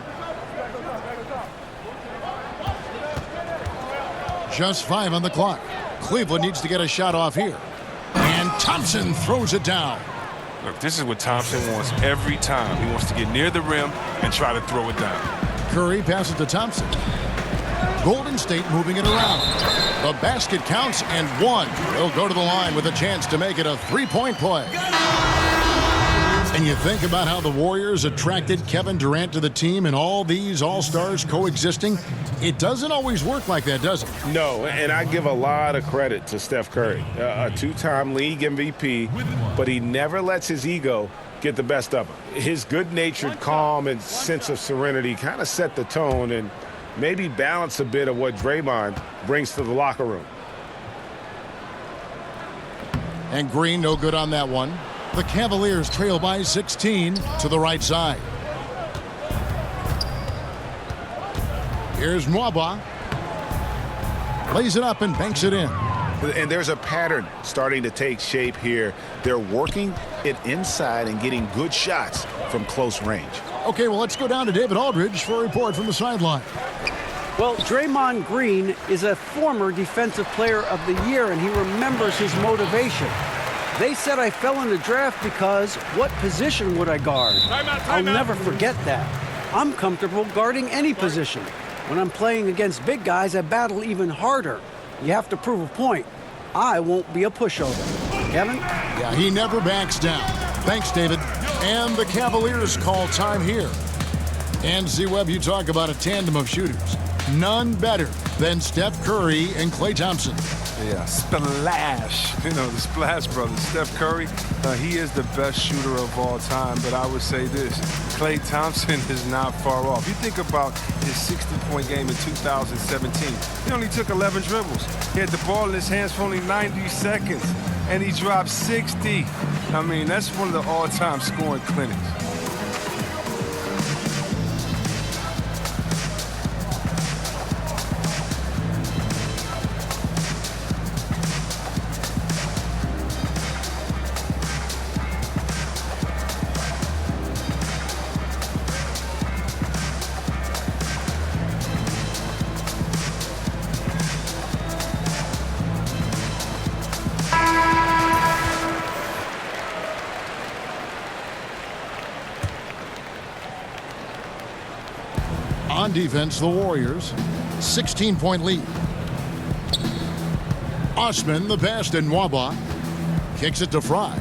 Just 5 on the clock. Cleveland needs to get a shot off here. And Thompson throws it down. Look, this is what Thompson wants every time. He wants to get near the rim and try to throw it down. Curry passes to Thompson. Golden State moving it around. The basket counts and 1. He'll go to the line with a chance to make it a 3-point play. And you think about how the Warriors attracted Kevin Durant to the team and all these all-stars coexisting. It doesn't always work like that, does it? No, and I give a lot of credit to Steph Curry, a 2-time league MVP, but he never lets his ego get the best of him. His good-natured calm and sense of serenity kind of set the tone and maybe balance a bit of what Draymond brings to the locker room. And Green no good on that one. The Cavaliers trail by 16 to the right side. Here's Nwaba. Lays it up and banks it in. And there's a pattern starting to take shape here. They're working it inside and getting good shots from close range. Okay, well, let's go down to David Aldridge for a report from the sideline. Well, Draymond Green is a former Defensive Player of the Year, and he remembers his motivation. They said I fell in the draft because what position would I guard? I'll never forget that. I'm comfortable guarding any position. When I'm playing against big guys, I battle even harder. You have to prove a point. I won't be a pushover. Kevin? Yeah, he never backs down. Thanks, David. And the Cavaliers call time here. And Z-Web, you talk about a tandem of shooters. None better than Steph Curry and Klay Thompson. Yeah, splash. You know, the Splash Brothers. Steph Curry, he is the best shooter of all time. But I would say this, Klay Thompson is not far off. You think about his 60-point game in 2017. He only took 11 dribbles. He had the ball in his hands for only 90 seconds. And he dropped 60. I mean, that's one of the all-time scoring clinics. On defense, the Warriors, 16-point lead. Osman, the pass to Nwaba. Kicks it to Fry.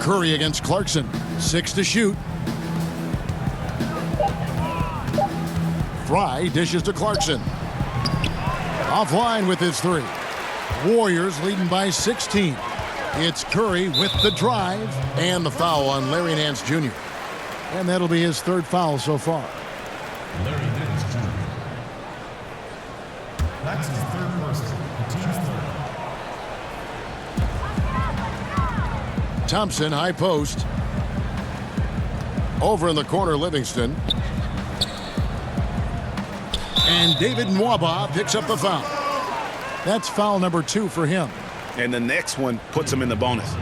Curry against Clarkson. 6 to shoot. Fry dishes to Clarkson. Offline with his 3. Warriors leading by 16. It's Curry with the drive and the foul on Larry Nance Jr. And that'll be his 3rd foul so far. Larry Nance Jr. That's his 3rd personal. The team's 3rd. Thompson, high post. Over in the corner, Livingston. And David Nwaba picks up the foul. That's foul number 2 for him. And the next one puts him in the bonus.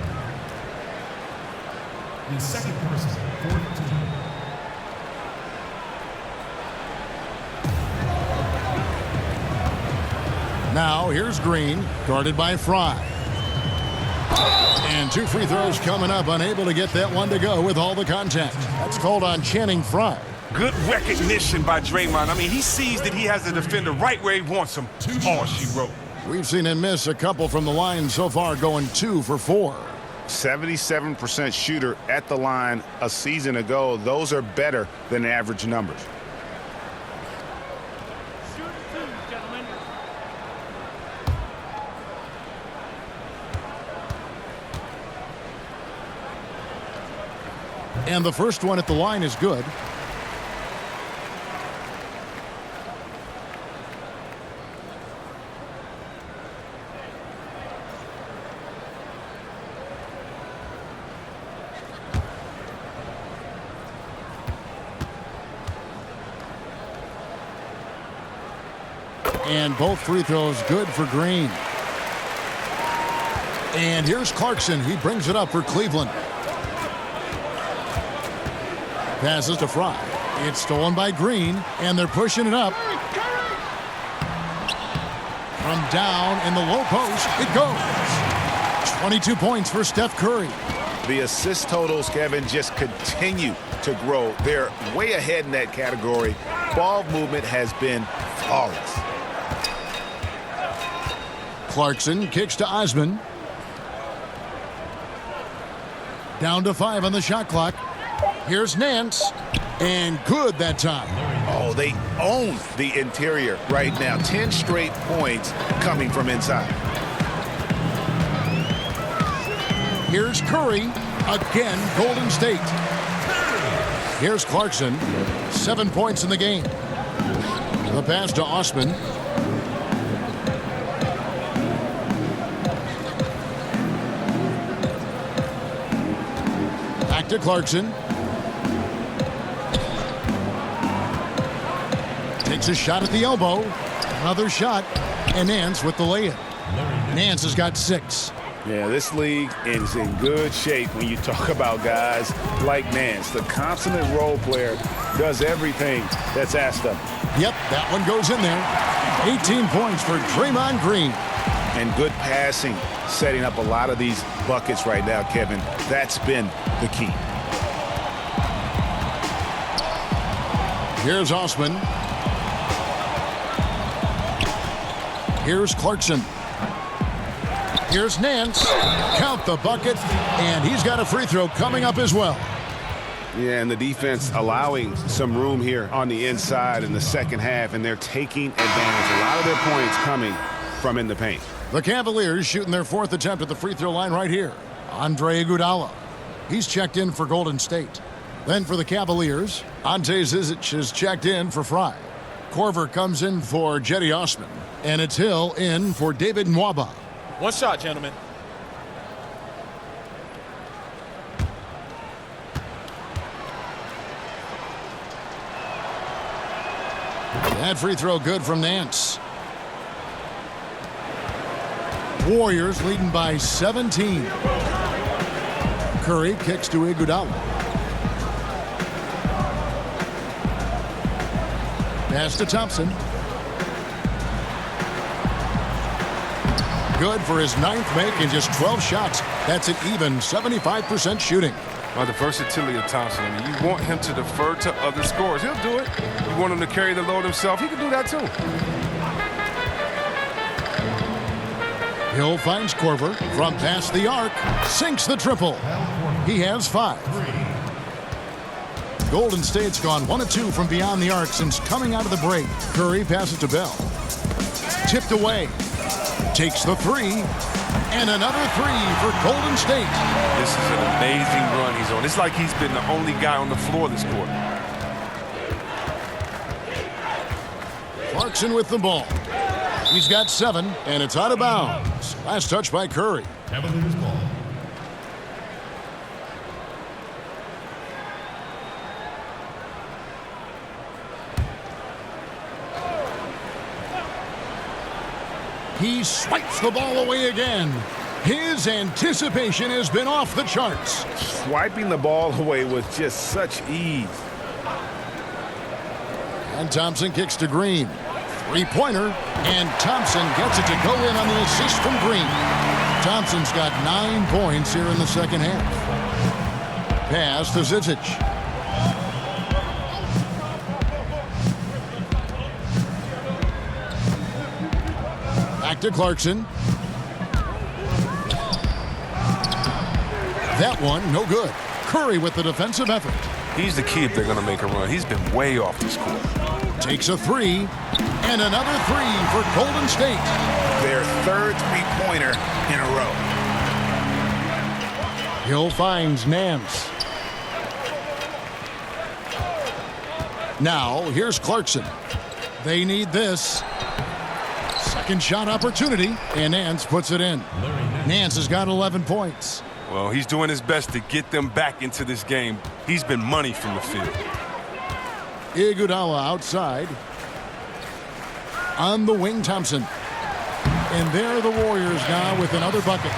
His 2nd personal, 4th team. Now, here's Green, guarded by Fry. And 2 free throws coming up, unable to get that one to go with all the contact. That's called on Channing Frye. Good recognition by Draymond. I mean, he sees that he has the defender right where he wants him. All she wrote. We've seen him miss a couple from the line so far, going 2 for 4. 77% shooter at the line a season ago. Those are better than average numbers. And the first one at the line is good. And both free throws good for Green. And here's Clarkson. He brings it up for Cleveland. Passes to Fry. It's stolen by Green, and they're pushing it up. From down in the low post, it goes. 22 points for Steph Curry. The assist totals, Kevin, just continue to grow. They're way ahead in that category. Ball movement has been flawless. Clarkson kicks to Osman. Down to 5 on the shot clock. Here's Nance, and good that time. Oh, they own the interior right now. 10 straight points coming from inside. Here's Curry. Again, Golden State. Here's Clarkson. 7 points in the game. The pass to Osman. Back to Clarkson. Takes a shot at the elbow. Another shot. And Nance with the layup. Nance has got 6. Yeah, this league is in good shape when you talk about guys like Nance. The consummate role player does everything that's asked of him. Yep, that one goes in there. 18 points for Draymond Green. And good passing, setting up a lot of these buckets right now, Kevin. That's been the key. Here's Osman. Here's Clarkson. Here's Nance. Count the bucket, and he's got a free throw coming up as well. Yeah, and the defense allowing some room here on the inside in the second half, and they're taking advantage. A lot of their points coming from in the paint. The Cavaliers shooting their 4th attempt at the free throw line right here. Andre Iguodala. He's checked in for Golden State. Then for the Cavaliers, Ante Zizic is checked in for Fry. Korver comes in for Jetty Osman. And it's Hill in for David Nwaba. One shot, gentlemen. That free throw good from Nance. Warriors leading by 17. Curry kicks to Iguodala. Pass to Thompson. Good for his 9th make in just 12 shots. That's an even 75% shooting. Well, the versatility of Thompson, I mean, you want him to defer to other scorers. He'll do it. You want him to carry the load himself. He can do that, too. Hill finds Korver from past the arc. Sinks the triple. He has 5. Golden State's gone 1 of 2 from beyond the arc since coming out of the break. Curry passes to Bell. Tipped away. Takes the 3, and another 3 for Golden State. This is an amazing run he's on. It's like he's been the only guy on the floor this quarter. Clarkson with the ball. He's got 7, and it's out of bounds. Last touch by Curry. Cavaliers ball. He swipes the ball away again. His anticipation has been off the charts. Swiping the ball away with just such ease. And Thompson kicks to Green. 3-pointer, and Thompson gets it to go in on the assist from Green. Thompson's got 9 points here in the second half. Pass to Zizic. Back to Clarkson. That one, no good. Curry with the defensive effort. He's the key if they're going to make a run. He's been way off this court. Takes a 3, and another 3 for Golden State. Their 3rd 3-pointer in a row. Hill finds Nance. Now, here's Clarkson. They need this. Second shot opportunity, and Nance puts it in. Nance has got 11 points. Well, he's doing his best to get them back into this game. He's been money from the field. Iguodala outside. On the wing, Thompson. And there are the Warriors now with another bucket.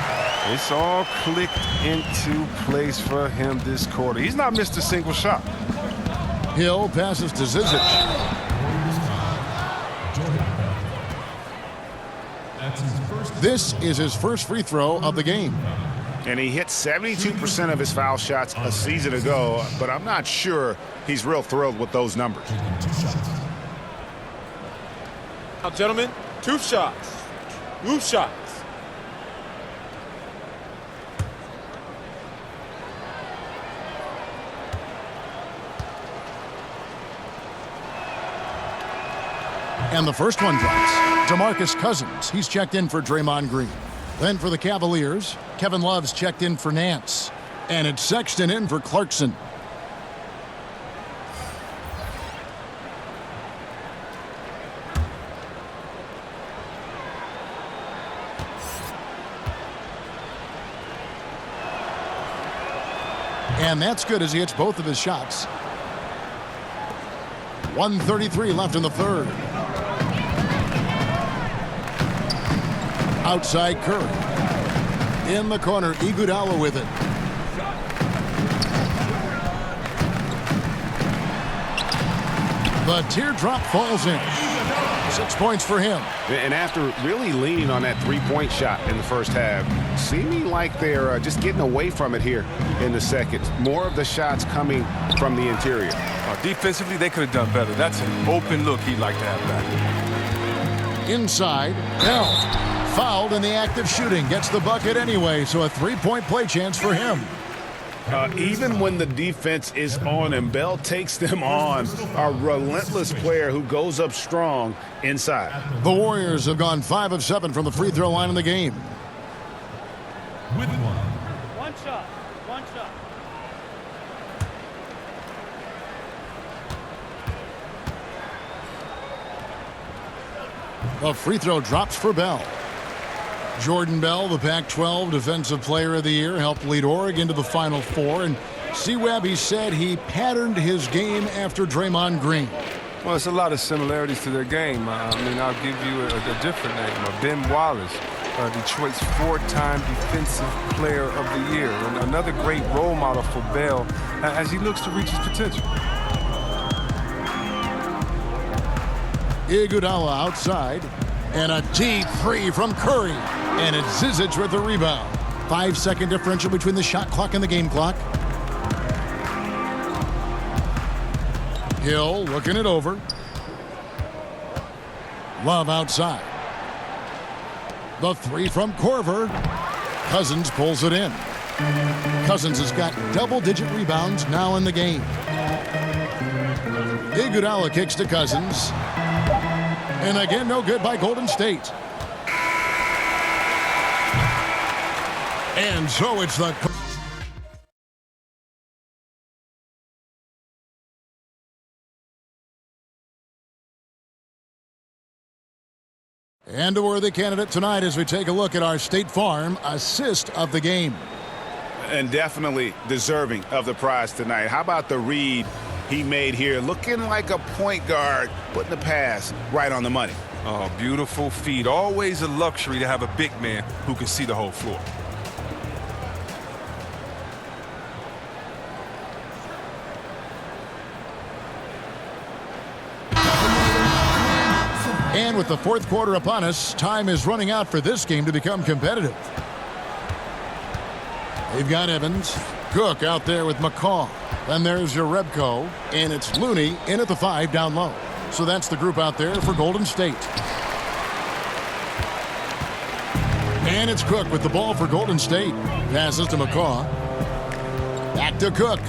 It's all clicked into place for him this quarter. He's not missed a single shot. Hill passes to Zizic. This is his first free throw of the game. And he hit 72% of his foul shots a season ago, but I'm not sure he's real thrilled with those numbers. Now, gentlemen, 2 shots. 2 shots. And the first one drops. DeMarcus Cousins. He's checked in for Draymond Green. Then for the Cavaliers, Kevin Love's checked in for Nance. And it's Sexton in for Clarkson. And that's good as he hits both of his shots. 1:33 left in the third. Outside Curry. In the corner, Iguodala with it. The teardrop falls in. 6 points for him. And after really leaning on that three-point shot in the first half, seeming like they're just getting away from it here in the second. More of the shots coming from the interior. Defensively, they could have done better. That's an open look he'd like to have back. Inside, Bell. Fouled in the act of shooting. Gets the bucket anyway, so a three-point play chance for him. Even when the defense is on him, Bell takes them on. A relentless player who goes up strong inside. The Warriors have gone 5 of 7 from the free throw line in the game. With one. One shot. One shot. The free throw drops for Bell. Jordan Bell, the Pac-12 Defensive Player of the Year, helped lead Oregon to the Final Four. And C-Webb, he said he patterned his game after Draymond Green. Well, it's a lot of similarities to their game. I mean, I'll give you a different name. Ben Wallace, Detroit's 4-time Defensive Player of the Year. And another great role model for Bell as he looks to reach his potential. Iguodala outside. And a deep three from Curry. And it's Zizic with the rebound. 5-second differential between the shot clock and the game clock. Hill looking it over. Love outside. The three from Korver. Cousins pulls it in. Cousins has got double-digit rebounds now in the game. Iguodala kicks to Cousins. And again, no good by Golden State. And so it's the... And a worthy candidate tonight as we take a look at our State Farm assist of the game. And definitely deserving of the prize tonight. How about the read he made here? Looking like a point guard, putting the pass right on the money. Oh, beautiful feed. Always a luxury to have a big man who can see the whole floor. And with the fourth quarter upon us, time is running out for this game to become competitive. They've got Evans, Cook out there with McCaw. Then there's Jerebko, and it's Looney in at the 5 down low. So that's the group out there for Golden State. And it's Cook with the ball for Golden State. Passes to McCaw. Back to Cook.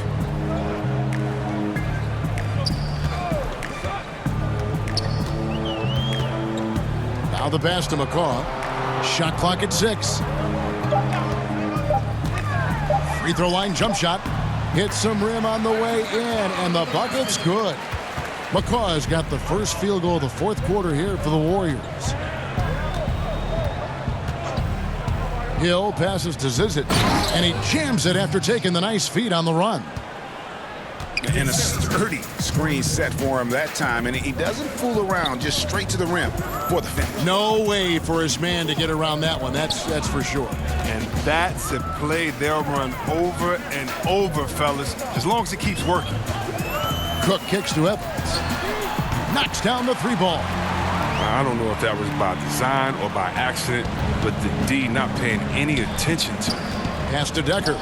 Now the pass to McCaw. Shot clock at 6. Free throw line jump shot. Hits some rim on the way in, and the bucket's good. McCaw has got the first field goal of the fourth quarter here for the Warriors. Hill passes to Zizic, and he jams it after taking the nice feed on the run. And a sturdy screen set for him that time, and he doesn't fool around, just straight to the rim for the finish. No way for his man to get around that one, that's for sure. And that's a play they'll run over and over, fellas, as long as it keeps working. Cook kicks to Evans. Knocks down the 3 ball. I don't know if that was by design or by accident, but the D not paying any attention to it. Pass to Decker.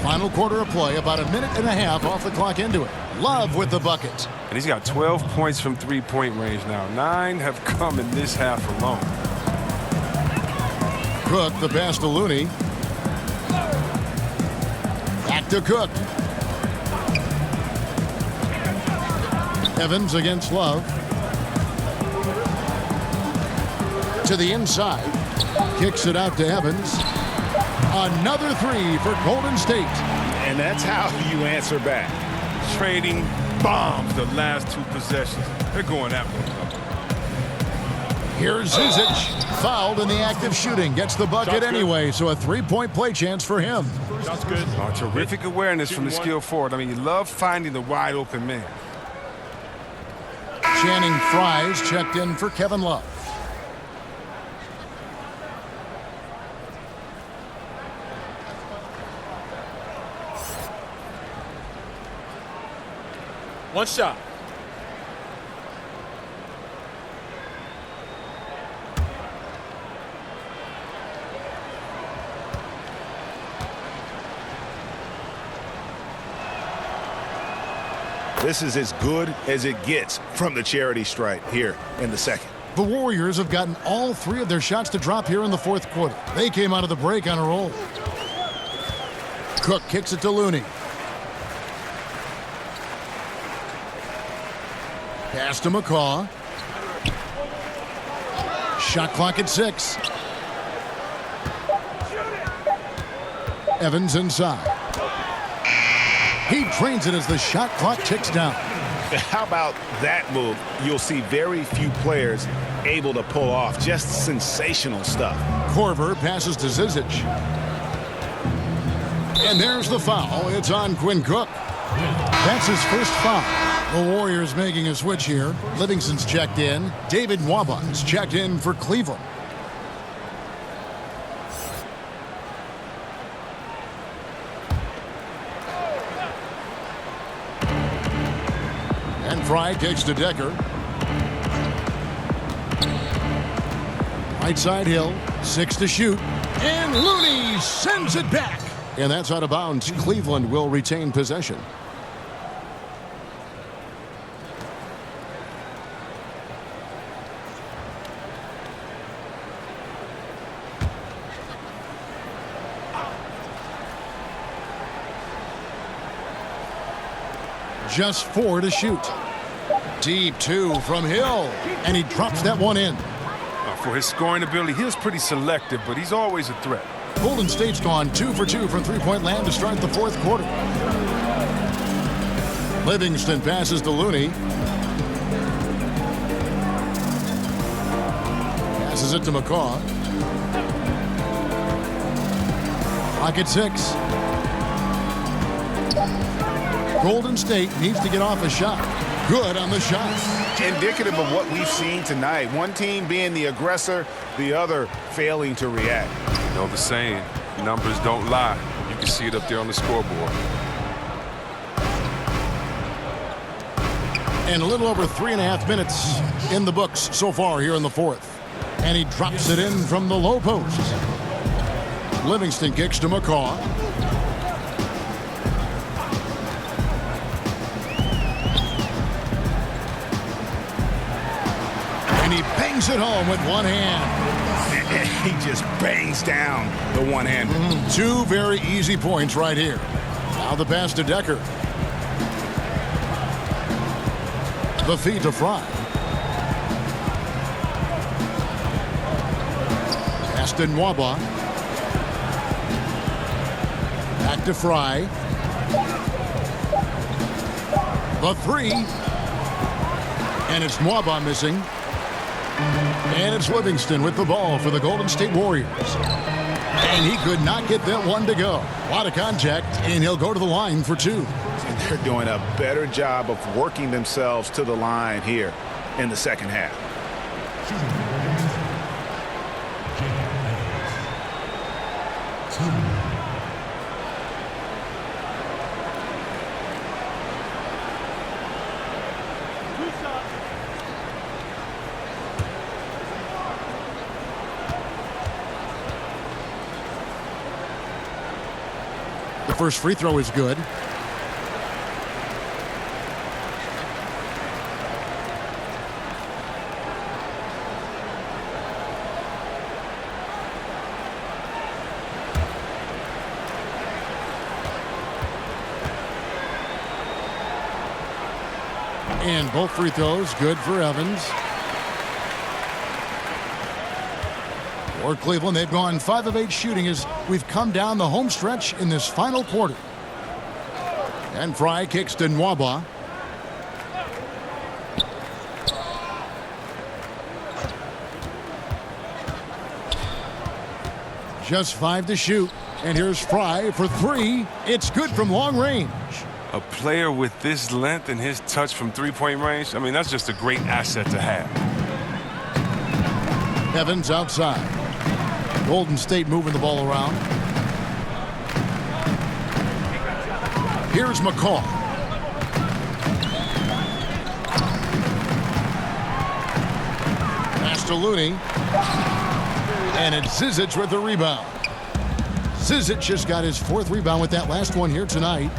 Final quarter of play, about a minute and a half off the clock into it. Love with the bucket. And he's got 12 points from three-point range now. 9 have come in this half alone. Cook, the pass to Looney. Back to Cook. Evans against Love. To the inside. Kicks it out to Evans. Another three for Golden State. And that's how you answer back. Trading bombs the last two possessions. They're going after him. Here's Zizic. Fouled in the act of shooting. Gets the bucket anyway, so a three-point play chance for him. That's good. Oh, terrific awareness from the skill forward. I mean, you love finding the wide open man. Channing Frye's checked in for Kevin Love. One shot. This is as good as it gets from the charity stripe here in the second. The Warriors have gotten all three of their shots to drop here in the fourth quarter. They came out of the break on a roll. Cook kicks it to Looney. Pass to McCaw. Shot clock at 6. Evans inside. He drains it as the shot clock ticks down. How about that move? You'll see very few players able to pull off just sensational stuff. Korver passes to Zizic. And there's the foul. It's on Quinn Cook. That's his first foul. The Warriors making a switch here. Livingston's checked in. David Nwaba''s checked in for Cleveland. And Frye kicks to Decker. Right side Hill. 6 to shoot. And Looney sends it back. And that's out of bounds. Cleveland will retain possession. Just 4 to shoot. Deep 2 from Hill. And he drops that one in. For his scoring ability, he was pretty selective, but he's always a threat. Golden State's gone 2 for 2 from three-point land to start the fourth quarter. Livingston passes to Looney. Passes it to McCaw. Clock at 6. Golden State needs to get off a shot. Good on the shot. Indicative of what we've seen tonight. One team being the aggressor, the other failing to react. You know the saying, numbers don't lie. You can see it up there on the scoreboard. And a little over 3.5 minutes in the books so far here in the fourth. And he drops it in from the low post. Livingston kicks to McCaw. And he bangs it home with one hand. He just bangs down the one-hander. 2 very easy points right here. Now the pass to Decker. The feed to Frye. Pass to Nwaба. Back to Frye. The 3. And it's Nwaba missing. And it's Livingston with the ball for the Golden State Warriors. And he could not get that one to go. A lot of contact, and he'll go to the line for 2. And they're doing a better job of working themselves to the line here in the second half. The first free throw is good. And both free throws good for Evans. For Cleveland, they've gone 5 of 8 shooting as we've come down the home stretch in this final quarter. And Fry kicks to Nwaba. Just 5 to shoot. And here's Fry for 3. It's good from long range. A player with this length and his touch from three-point range, I mean, that's just a great asset to have. Evans outside. Golden State moving the ball around. Here's McCall. Pass to Looney. And it's Zizic with the rebound. Zizic just got his 4th rebound with that last one here tonight.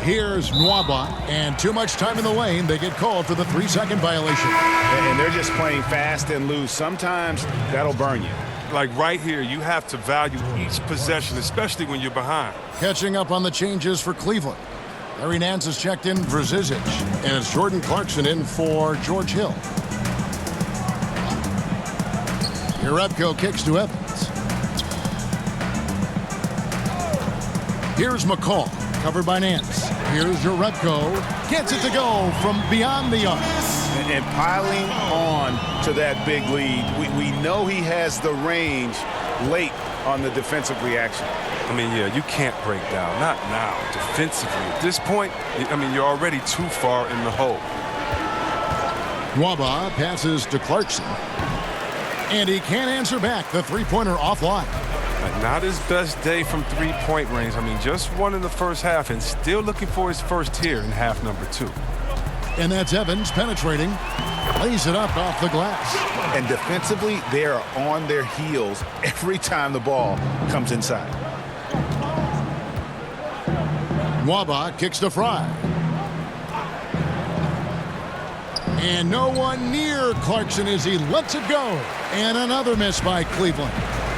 Here's Nwaba, and too much time in the lane. They get called for the 3-second violation. And they're just playing fast and loose. Sometimes that'll burn you. Like right here, you have to value each possession, especially when you're behind. Catching up on the changes for Cleveland. Larry Nance is checked in for Zizic, and it's Jordan Clarkson in for George Hill. Jerebko kicks to Evans. Here's McCall, covered by Nance. Here's Jerebko, gets it to go from beyond the arc. And piling on to that big lead, we know he has the range late on the defensive reaction. I mean, yeah, you can't break down. Not now. Defensively, at this point, I mean, you're already too far in the hole. Nwaba passes to Clarkson. And he can't answer back. The three-pointer offline. Not his best day from three-point range. I mean, just one in the first half and still looking for his first here in half number 2. And that's Evans penetrating. Lays it up off the glass. And defensively, they are on their heels every time the ball comes inside. Nwaba kicks to Fry. And no one near Clarkson as he lets it go. And another miss by Cleveland.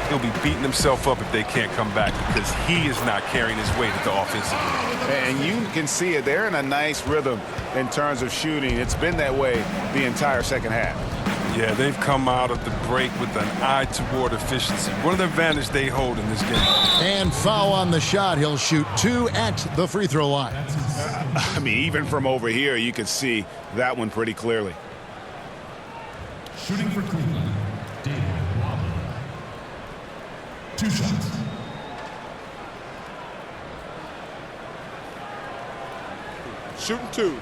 He'll be beating himself up if they can't come back because he is not carrying his weight at the offensive end. And you can see it. They're in a nice rhythm in terms of shooting. It's been that way the entire second half. Yeah, they've come out of the break with an eye toward efficiency. What are the advantage they hold in this game? And foul on the shot. He'll shoot 2 at the free throw line. I mean, even from over here, you could see that one pretty clearly. Shooting for Cleveland, David Nwaba. 2 shots. Shooting 2.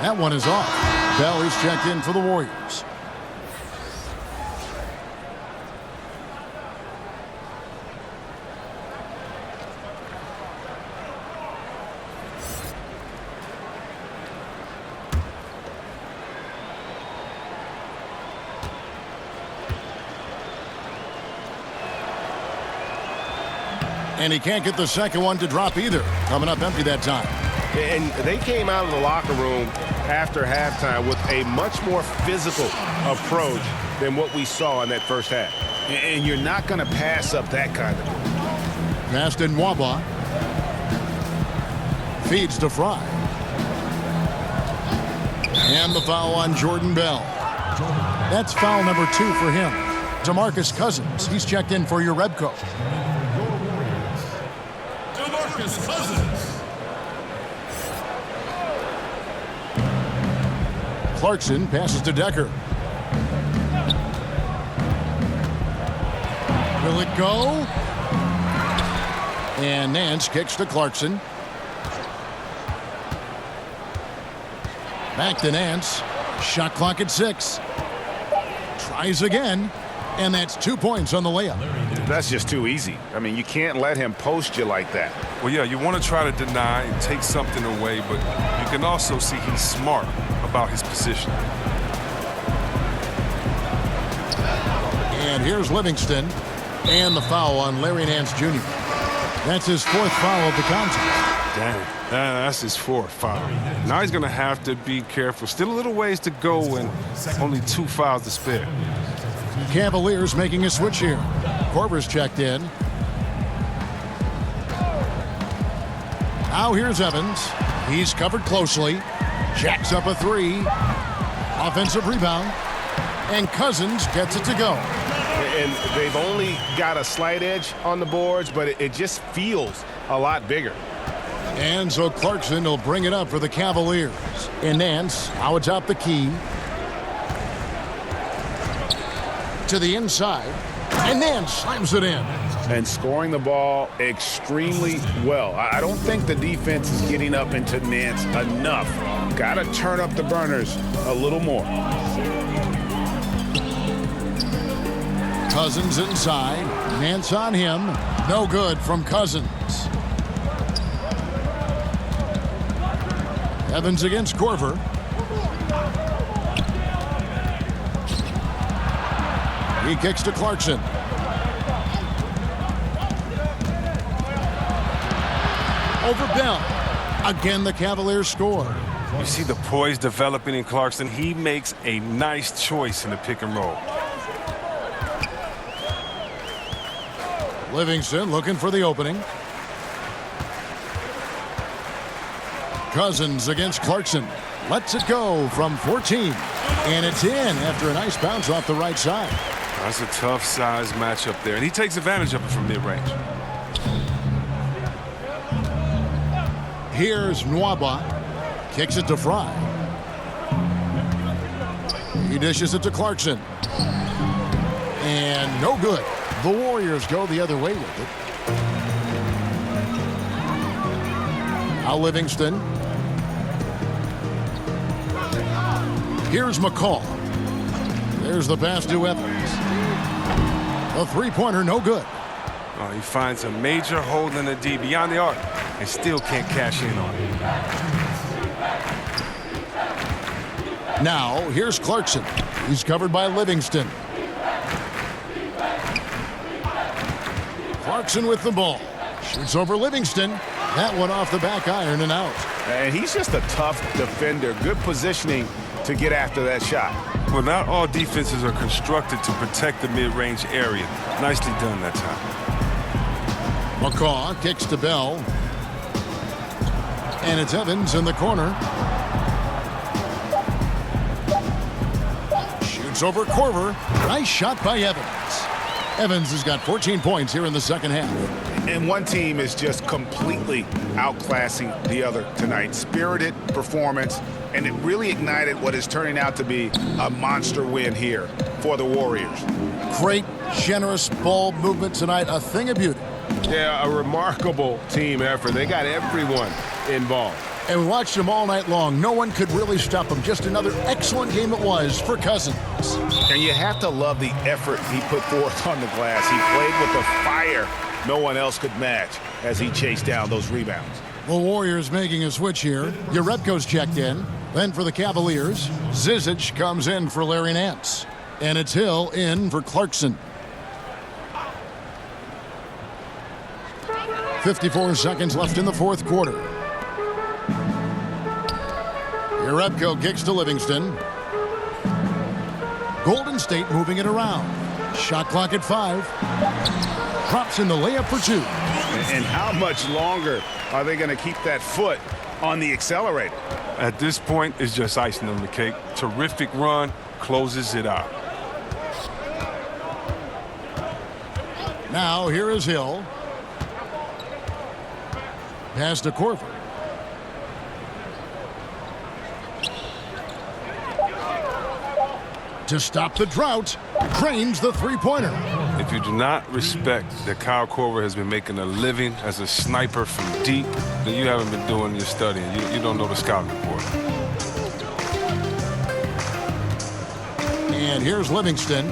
That one is off. Bell is checked in for the Warriors. And he can't get the second one to drop either. Coming up empty that time. And they came out of the locker room after halftime with a much more physical approach than what we saw in that first half. And you're not going to pass up that kind of move. Pass to Nwaba. Feeds to Fry. And the foul on Jordan Bell. That's foul number 2 for him. DeMarcus Cousins. He's checked in for Jerebko. DeMarcus Cousins. Clarkson passes to Decker. Will it go? And Nance kicks to Clarkson. Back to Nance. Shot clock at 6. Tries again. And that's 2 points on the layup. That's just too easy. I mean, you can't let him post you like that. Well, yeah, you want to try to deny and take something away, but you can also see he's smart about his position. And here's Livingston. And the foul on Larry Nance Jr. That's his 4th foul of the contest. Dang, that's his fourth foul. Now he's going to have to be careful. Still a little ways to go and only 2 fouls to spare. Cavaliers making a switch here. Korver's checked in. Now here's Evans. He's covered closely. Jacks up a three. Offensive rebound. And Cousins gets it to go. And they've only got a slight edge on the boards, but it just feels a lot bigger. And so Clarkson will bring it up for the Cavaliers. And Nance now atop the key. To the inside. And Nance slams it in. And scoring the ball extremely well. I don't think the defense is getting up into Nance enough. Got to turn up the burners a little more. Cousins inside. Nance on him. No good from Cousins. Evans against Korver. He kicks to Clarkson. Over Bell. Again, the Cavaliers score. You see the poise developing in Clarkson. He makes a nice choice in the pick and roll. Livingston looking for the opening. Cousins against Clarkson. Lets it go from 14. And it's in after a nice bounce off the right side. That's a tough size matchup there. And he takes advantage of it from mid-range. Here's Nwaba. Kicks it to Fry. He dishes it to Clarkson. And no good. The Warriors go the other way with it. Now Livingston. Here's McCall. There's the pass to Evans. A three-pointer, no good. Oh, he finds a major hole in the D beyond the arc and still can't cash in on it. Now, here's Clarkson. He's covered by Livingston. Clarkson with the ball. Shoots over Livingston. That one off the back iron and out. And he's just a tough defender. Good positioning to get after that shot. Well, not all defenses are constructed to protect the mid-range area. Nicely done that time. McCaw kicks to Bell. And it's Evans in the corner. Shoots over Korver. Nice shot by Evans. Evans has got 14 points here in the second half. And one team is just completely outclassing the other tonight. Spirited performance, and it really ignited what is turning out to be a monster win here for the Warriors. Great, generous ball movement tonight. A thing of beauty. Yeah, a remarkable team effort. They got everyone involved. And we watched them all night long. No one could really stop them. Just another excellent game it was for Cousins. And you have to love the effort he put forth on the glass. He played with a fire no one else could match as he chased down those rebounds. The Warriors making a switch here. Jerebko's checked in. Then for the Cavaliers, Zizic comes in for Larry Nance. And it's Hill in for Clarkson. 54 seconds left in the fourth quarter. Jerebko kicks to Livingston. Golden State moving it around. Shot clock at 5. Drops in the layup for 2. And how much longer are they going to keep that foot on the accelerator? At this point, it's just icing on the cake. Terrific run, closes it out. Now here is Hill. Pass to Korver. To stop the drought, drains the three-pointer. If you do not respect that Kyle Korver has been making a living as a sniper from deep, then you haven't been doing your studying. You don't know the scouting report. And here's Livingston.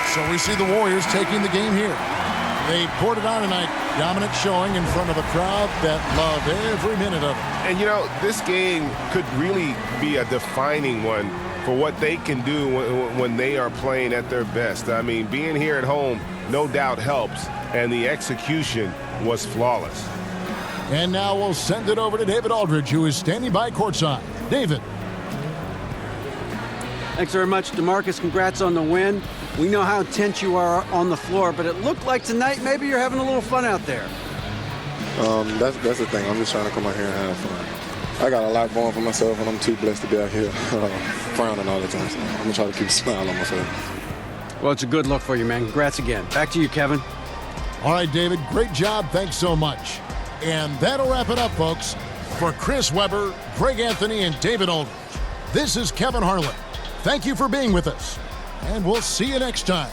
So we see the Warriors taking the game here. They poured it on tonight. Dominant showing in front of a crowd that loved every minute of it. And, you know, this game could really be a defining one for what they can do when they are playing at their best. I mean, being here at home no doubt helps, and the execution was flawless. And now we'll send it over to David Aldridge, who is standing by courtside. David. Thanks very much, DeMarcus. Congrats on the win. We know how intense you are on the floor, but it looked like tonight maybe you're having a little fun out there. That's the thing. I'm just trying to come out here and have fun. I got a lot going for myself, and I'm too blessed to be out here frowning all the time. So I'm going to try to keep a smile on my face. Well, it's a good look for you, man. Congrats again. Back to you, Kevin. All right, David, great job. Thanks so much. And that'll wrap it up, folks. For Chris Webber, Greg Anthony, and David Aldridge, this is Kevin Harlan. Thank you for being with us, and we'll see you next time.